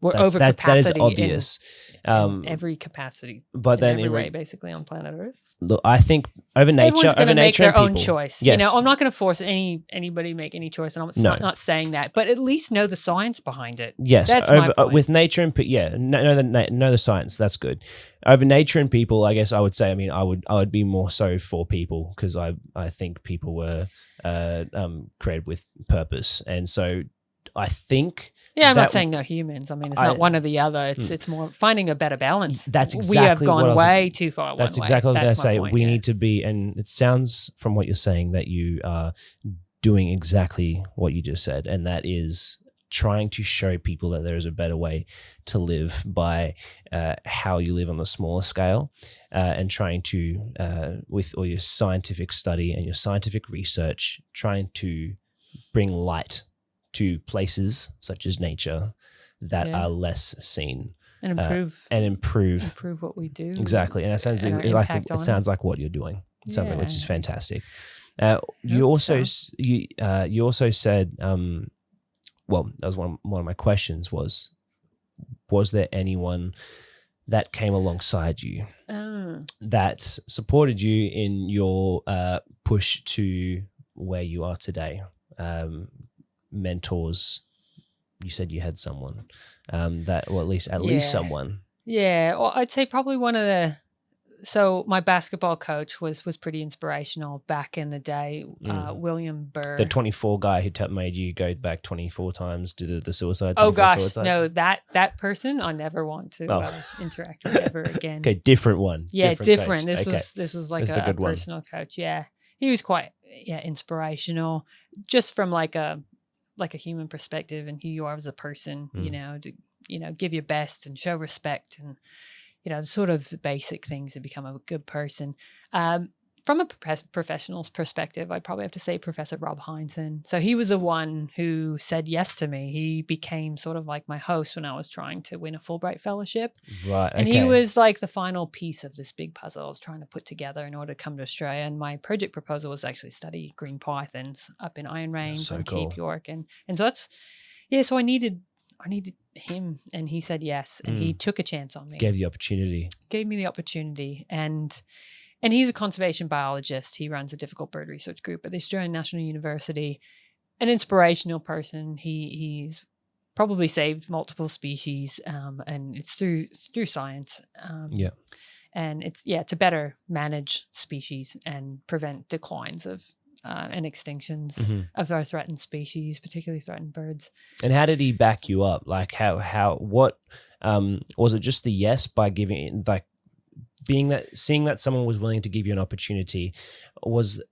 over capacity. That is obvious. In every capacity, but then every way, basically on planet Earth. Look, I think over nature, everyone's going to make their own people, choice. Yes. You know, I'm not going to force anybody to make any choice, and I'm not saying that, but at least know the science behind it. Yes, that's my point. With nature and know the science. That's good. Over nature and people, I guess I would say. I mean, I would be more so for people, because I think people were created with purpose, and so I think. Yeah, I'm not saying no humans. I mean, it's not one or the other. It's more finding a better balance. That's exactly we have gone way too far. That's exactly what I was going to say. We need to be, and it sounds from what you're saying that you are doing exactly what you just said, and that is trying to show people that there is a better way to live by how you live on a smaller scale, and trying to, with all your scientific study and your scientific research, trying to bring light to places such as nature that are less seen, and improve what we do. Exactly, and it sounds like what you're doing. It sounds like, which is fantastic. You also said, well, that was one of my questions was there anyone that came alongside you that supported you in your push to where you are today? Mentors, you said you had someone at least someone. Yeah, well, I'd say probably one of the. So my basketball coach was pretty inspirational back in the day. William Burr, the 24 guy who made you go back 24 times to the suicide. Oh gosh, suicides. No, that person I never want to interact with ever again. Okay, different one. Yeah, different. This was like a personal coach. Yeah, he was quite inspirational, just from like a human perspective and who you are as a person. To give your best and show respect and. The sort of basic things to become a good person. From a professional's perspective, I'd probably have to say Professor Rob Heinsohn. So he was the one who said yes to me. He became sort of like my host when I was trying to win a Fulbright fellowship. Right. And he was like the final piece of this big puzzle I was trying to put together in order to come to Australia. And my project proposal was actually study green pythons up in Iron Range and Cape York. And so that's, so I needed him, and he said yes, and he took a chance on me. Gave me the opportunity. And he's a conservation biologist. He runs a difficult bird research group at the Australian National University. An inspirational person. He's probably saved multiple species, and it's through science. And it's to better manage species and prevent declines of and extinctions of our threatened species, particularly threatened birds. And how did he back you up? Like what was it just the yes by giving, like seeing that someone was willing to give you an opportunity was...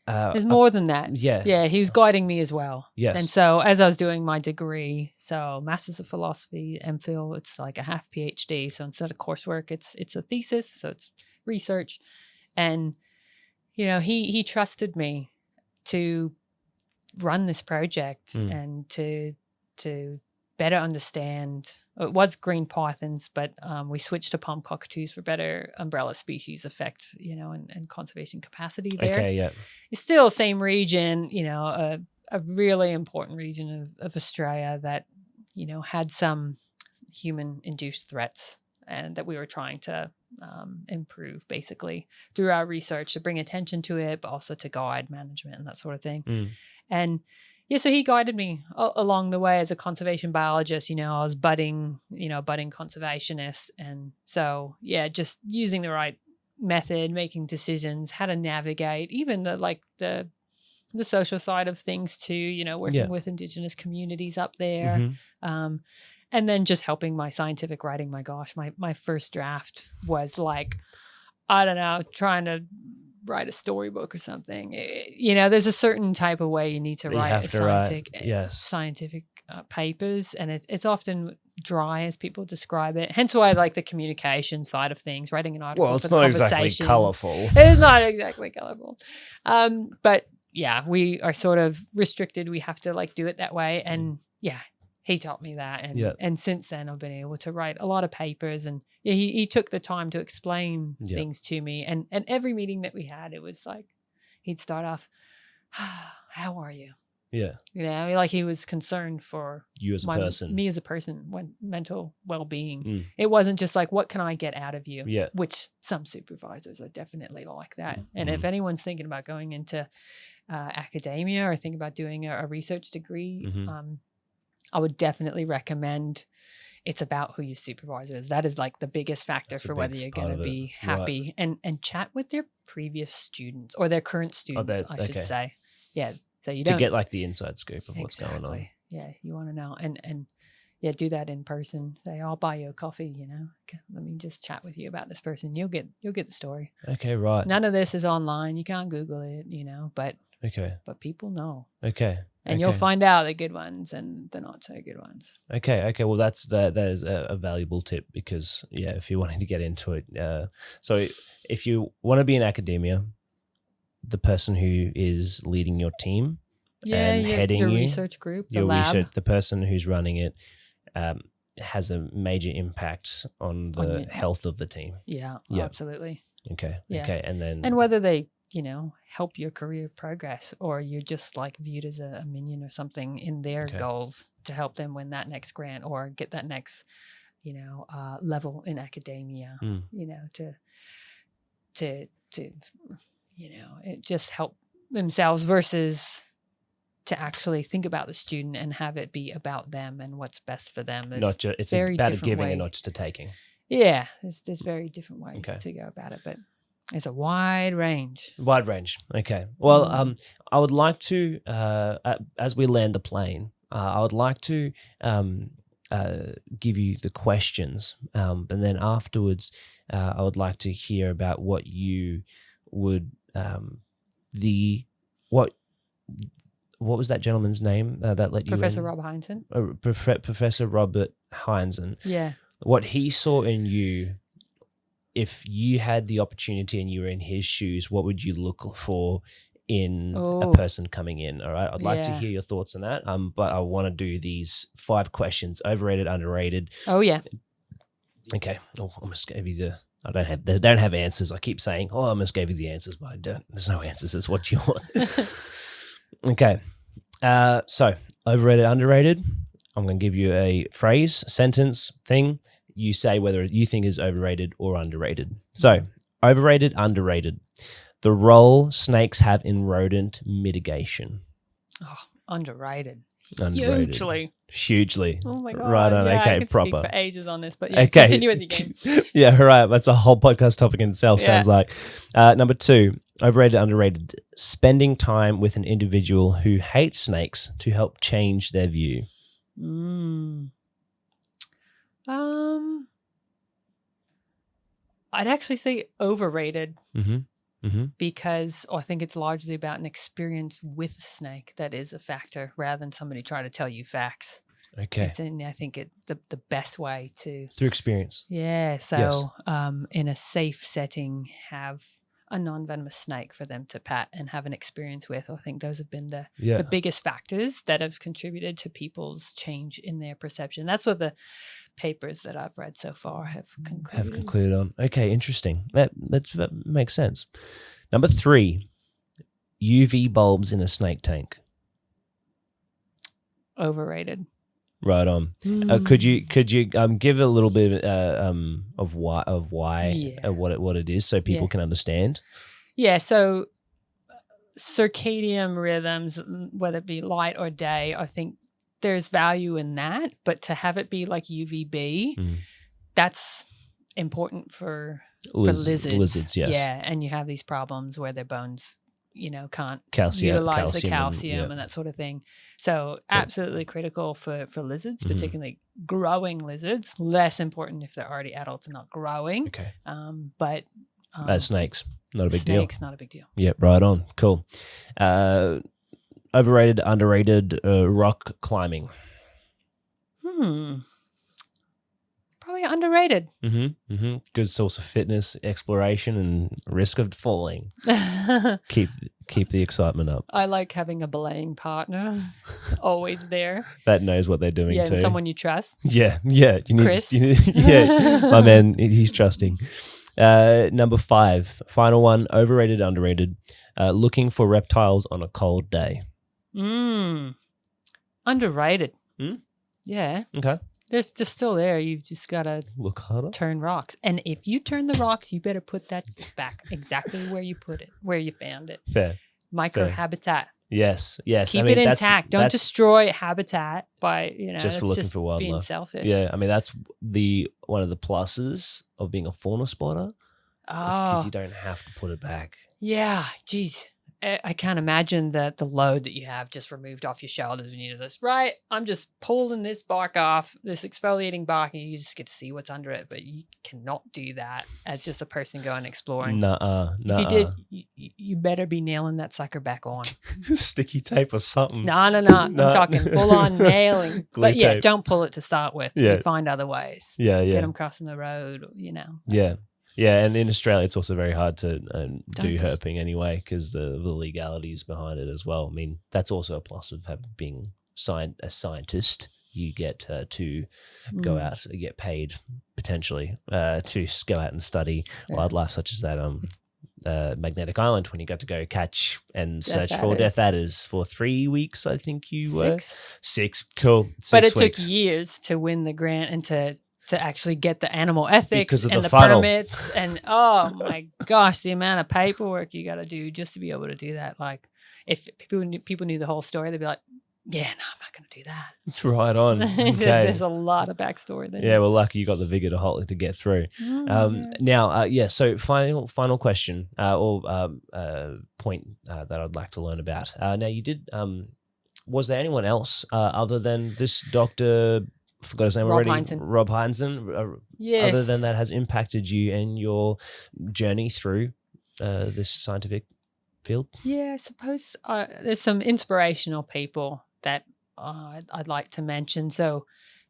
There's more than that. Yeah, he was guiding me as well. Yes. And so as I was doing my degree, so Masters of Philosophy, MPhil, it's like a half PhD. So instead of coursework, it's a thesis, so it's research. And, he trusted me to run this project and to better understand. It was green pythons, but we switched to palm cockatoos for better umbrella species effect, and conservation capacity there. Okay, yeah. It's still same region, a really important region of Australia that, had some human-induced threats and that we were trying to improve basically through our research to bring attention to it, but also to guide management and that sort of thing. And yeah, so he guided me along the way as a conservation biologist. I was budding conservationist. And so, yeah, just using the right method, making decisions, how to navigate, even the social side of things too, working with Indigenous communities up there. And then just helping my scientific writing. My gosh, my first draft was like, I don't know, trying to write a storybook or something. There's a certain type of way you need to write scientific papers, and it's often dry as people describe it. Hence why I like the communication side of things, writing an article. Well, it's not exactly colourful. It's not exactly colourful. But yeah, we are sort of restricted. We have to do it that way. And yeah, he taught me that. And since then I've been able to write a lot of papers, and he took the time to explain things to me. And every meeting that we had, it was like, he'd start off, how are you? Yeah. He was concerned for you as a person. Me as a person, mental well-being. It wasn't just like, what can I get out of you? Yeah. Which some supervisors are definitely like that. And if anyone's thinking about going into academia or thinking about doing a research degree, I would definitely recommend it's about who your supervisor is. That is the biggest factor for whether you're going to be happy. Right. And chat with their previous students or their current students, I should say. Yeah. So you don't to get the inside scoop of what's going on. Yeah, you want to know, and yeah, do that in person. Say, I'll buy you a coffee. Let me just chat with you about this person. You'll get the story. Okay, right. None of this is online. You can't Google it. But people know. Okay. And you'll find out the good ones and the not so good ones. Okay. Well, that is a valuable tip, because if you're wanting to get into it, so if you want to be in academia, the person who is leading your team and heading your research group, the lab, the person who's running it, has a major impact on the health of the team. Yeah, absolutely. Okay. Yeah. Okay. And whether they, help your career progress, or you're just viewed as a minion or something in their goals to help them win that next grant or get that next, level in academia, to it just help themselves versus to actually think about the student and have it be about them and what's best for them. It's about a giving and not just a taking. Yeah, there's very different ways to go about it, but it's a wide range. Okay. Well, I would like to, as we land the plane, I would like to give you the questions, and then afterwards, I would like to hear about what you would what was that gentleman's name that let you Professor in? Rob Heinzen. Professor Robert Heinzen. Yeah. What he saw in you, if you had the opportunity and you were in his shoes, what would you look for in a person coming in? All right. I'd like to hear your thoughts on that. But I want to do these 5 questions: overrated, underrated. Oh yeah. Okay. I almost gave you they don't have answers. I keep saying, I almost gave you the answers, but I don't. There's no answers. It's what you want. Okay. So overrated, underrated. I'm going to give you a phrase, sentence, thing. You say whether you think is overrated or underrated. So overrated, underrated. The role snakes have in rodent mitigation. Oh, underrated. Hugely. Oh my God. Right on. Yeah, okay, I could proper. Speak for ages on this, but continue with the game. Yeah, right. That's a whole podcast topic in itself, sounds like. Number 2, overrated, underrated. Spending time with an individual who hates snakes to help change their view. I'd actually say overrated. Because I think it's largely about an experience with a snake that is a factor rather than somebody trying to tell you facts. Okay. I think the best way to... Through experience. Yeah. So in a safe setting, have a non-venomous snake for them to pat and have an experience with. I think those have been the biggest factors that have contributed to people's change in their perception. That's what the papers that I've read so far have concluded on. Okay, interesting. That makes sense. Number 3, UV bulbs in a snake tank. Overrated. Right on. Could you give a little bit of why what it is so people can understand? Yeah. So circadian rhythms, whether it be light or day, I think there's value in that. But to have it be like UVB, that's important for lizards. Lizards, yes. Yeah, and you have these problems where their bones, can't calcium utilize the calcium and that sort of thing. So absolutely critical for lizards, particularly growing lizards. Less important if they're already adults and not growing. Okay. But snakes, not a big deal. Snakes, not a big deal. Yep, right on. Cool. Overrated, underrated rock climbing. Probably underrated. Good source of fitness, exploration, and risk of falling. Keep the excitement up. I like having a belaying partner, always there. That knows what they're doing too. Yeah, someone you trust. Yeah. You need Chris. My man, he's trusting. Number 5, final one, overrated, underrated. Looking for reptiles on a cold day. Underrated. Mm? Yeah. Okay. They're just still there. You've just got to look harder. Turn rocks. And if you turn the rocks, you better put that back exactly where you put it, where you found it. Fair. Microhabitat. Yes. Keep it intact. Don't destroy habitat by, just for looking for wildlife. Being selfish. Yeah. I mean, that's one of the pluses of being a fauna spotter. It's because you don't have to put it back. Yeah. Geez. I can't imagine the load that you have just removed off your shoulders when you do this. Right, I'm just pulling this bark off, this exfoliating bark, and you just get to see what's under it. But you cannot do that as just a person going exploring. Nuh-uh. If you did, you better be nailing that sucker back on. Sticky tape or something. No. I'm talking full on nailing. But tape. Don't pull it to start with. Yeah. You find other ways. Yeah. Get them crossing the road. Yeah, and in Australia, it's also very hard to do herping anyway because the legalities behind it as well. I mean, that's also a plus of being a scientist. You get to go out, you get paid potentially to go out and study wildlife such as that magnetic island when you got to go catch and search for death adders for 3 weeks. I think you were 6. Cool. 6 but it weeks. Took years to win the grant and to actually get the animal ethics and the funnel. permits and oh my gosh, the amount of paperwork you got to do just to be able to do that. Like if people knew the whole story, they'd be like, yeah, no, I'm not going to do that. Right on. Okay. There's a lot of backstory there. Yeah, well, lucky you got the vigor to get through. Now, so final question or point that I'd like to learn about. Now, you did. Was there anyone else other than this Dr. Forgot his name already. Rob Heinzen. Yes. Other than that, has impacted you and your journey through this scientific field? Yeah, I suppose there's some inspirational people that I'd like to mention. So,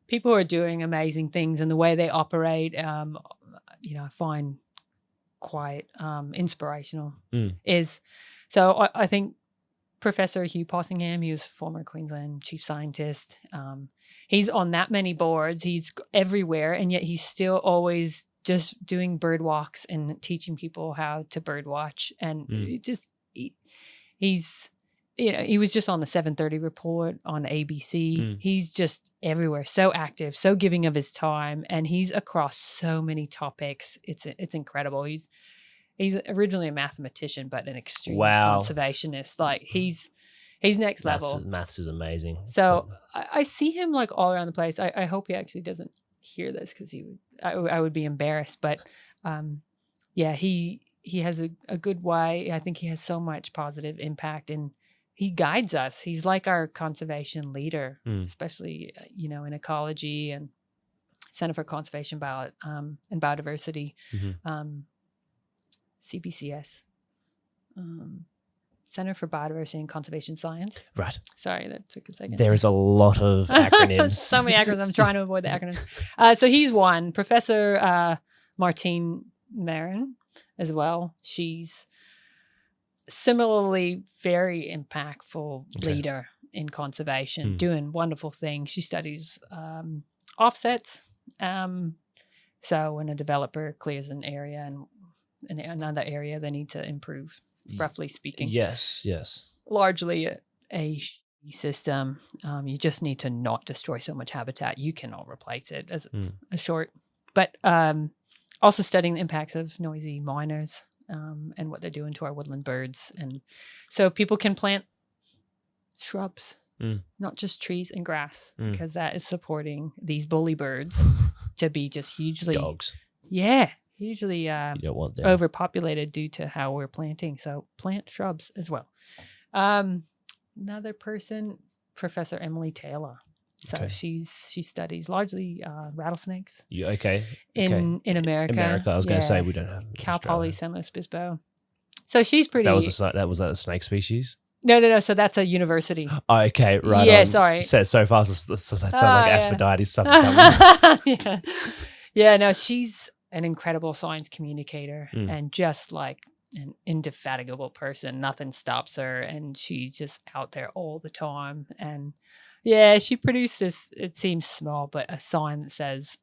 people who are doing amazing things and the way they operate, I find quite inspirational. So I think Professor Hugh Possingham, he was former Queensland chief scientist. He's on that many boards. He's everywhere, and yet he's still always just doing bird walks and teaching people how to bird watch. And he's, he was just on the 7:30 report on ABC. He's just everywhere, so active, so giving of his time, and he's across so many topics. It's incredible. He's originally a mathematician, but an extreme conservationist. Like he's next level. Maths is amazing. So I see him like all around the place. I hope he actually doesn't hear this because I would be embarrassed. But he has a good way. I think he has so much positive impact and he guides us. He's like our conservation leader, especially in ecology and Center for Conservation and Biodiversity. CBCS, Center for Biodiversity and Conservation Science. Right. Sorry, that took a second. There is a lot of acronyms. So many acronyms. I'm trying to avoid the acronyms. So he's one. Professor Martine Marin as well. She's similarly very impactful leader in conservation, doing wonderful things. She studies offsets. So when a developer clears an area and in another area, they need to improve, roughly speaking. Yes. Largely a system. You just need to not destroy so much habitat. You cannot replace it as a short. But also studying the impacts of noisy miners and what they're doing to our woodland birds. And so people can plant shrubs, not just trees and grass, because that is supporting these bully birds to be just hugely dogs. Yeah, hugely You don't want them. overpopulated due to how we're planting. So plant shrubs as well. Another person, Professor Emily Taylor. So she studies largely rattlesnakes. In America. I was going to say we don't have Cal Poly San Luis Obispo. So she's pretty. That was a snake species. No. So that's a university. Oh, okay, right. Yeah, on. sorry. So far, so that sounds like Asphodite something. Yeah. No, she's an incredible science communicator and just like an indefatigable person. Nothing stops her, and she's just out there all the time. And yeah, she produced this. It seems small, but a sign that says,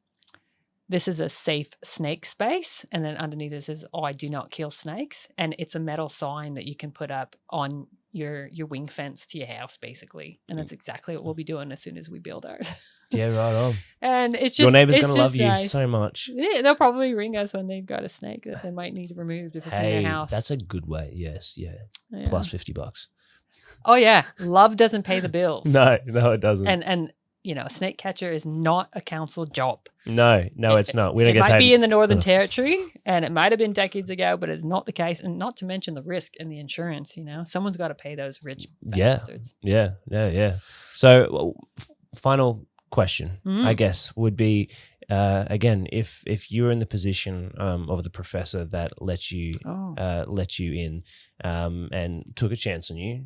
"This is a safe snake space," and then underneath it says, "Oh, I do not kill snakes." And it's a metal sign that you can put up on your wing fence to your house, basically. And that's exactly what we'll be doing as soon as we build ours. Yeah, right on. And it's just your neighbor's gonna love you nice. so much. Yeah, they'll probably ring us when they've got a snake that they might need removed if it's in their house. That's a good way. Yes, yeah. Plus $50. Oh yeah, love doesn't pay the bills. No, it doesn't. And you know, snake catcher is not a council job. No, it's not. We don't it get might paid. be in the Northern Territory, and it might have been decades ago, but it's not the case. And not to mention the risk and the insurance. You know, someone's got to pay those rich bastards. Yeah. So, final question, I guess, would be again, if you were in the position of the professor that let you in and took a chance on you,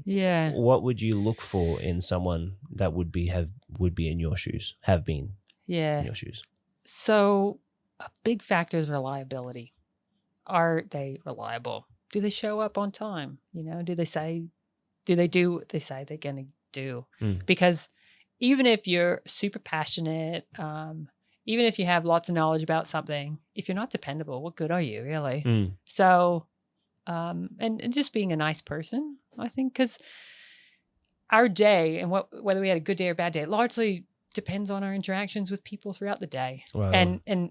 what would you look for in someone that would be in your shoes, have been in your shoes? So a big factor is reliability. Are they reliable? Do they show up on time? You know, do they do what they say they're going to do? Because even if you're super passionate, even if you have lots of knowledge about something, if you're not dependable, what good are you, really? So, and just being a nice person, I think, because our day and whether we had a good day or bad day largely depends on our interactions with people throughout the day. Wow. And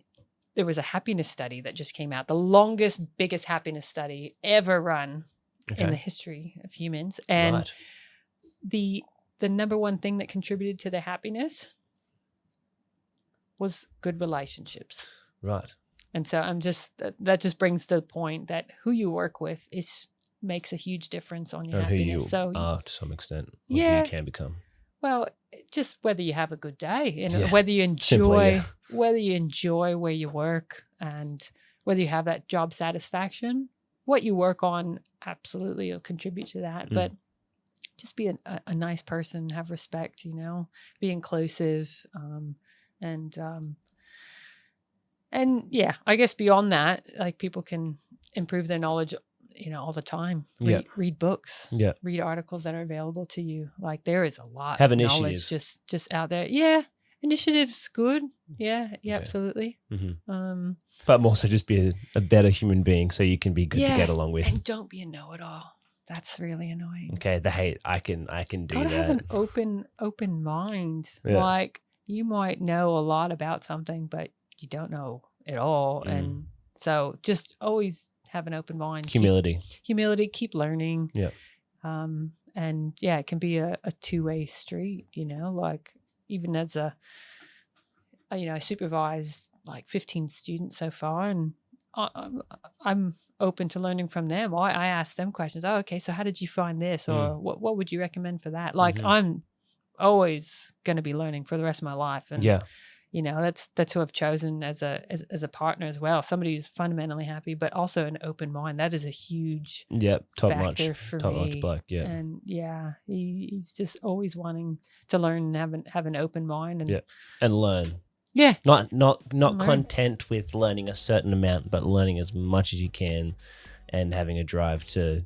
there was a happiness study that just came out, the longest, biggest happiness study ever run in the history of humans. And the number one thing that contributed to their happiness was good relationships. Right. And so that just brings to the point that who you work with makes a huge difference on your happiness. Who you are to some extent. Who you can become. Well, just whether you have a good day and whether you enjoy where you work and whether you have that job satisfaction. What you work on absolutely will contribute to that. But just be a nice person, have respect, you know, be inclusive, and yeah, I guess beyond that, like people can improve their knowledge, you know, all the time. Read books, read articles that are available to you. Like there is a lot of knowledge just out there. Yeah, initiative's good. Yeah, absolutely. But more so just be a better human being so you can be good to get along with. And don't be a know-it-all. That's really annoying. Okay, the hate, I can do Gotta that. have an open mind. Yeah. Like you might know a lot about something, but you don't know it all. And so just always have an open mind. Humility, keep learning. Yeah. And yeah, it can be a two-way street, you know, like even as I supervised like 15 students so far, and I'm open to learning from them. I ask them questions. Oh, okay, so how did you find this? Or what would you recommend for that? Like I'm always going to be learning for the rest of my life. And you know, that's who I've chosen as a partner as well. Somebody who's fundamentally happy, but also an open mind. That is a huge factor for me. Top notch bloke, yeah. And he's just always wanting to learn and have an open mind and learn. Yeah. Not content with learning a certain amount, but learning as much as you can and having a drive to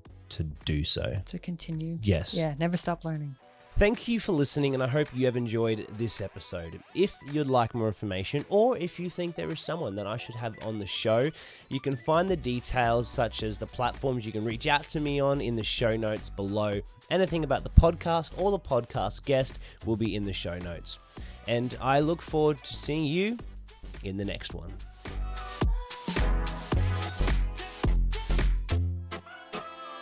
do so. To continue. Yes. Yeah, never stop learning. Thank you for listening, and I hope you have enjoyed this episode. If you'd like more information, or if you think there is someone that I should have on the show, you can find the details such as the platforms you can reach out to me on in the show notes below. Anything about the podcast or the podcast guest will be in the show notes. And I look forward to seeing you in the next one.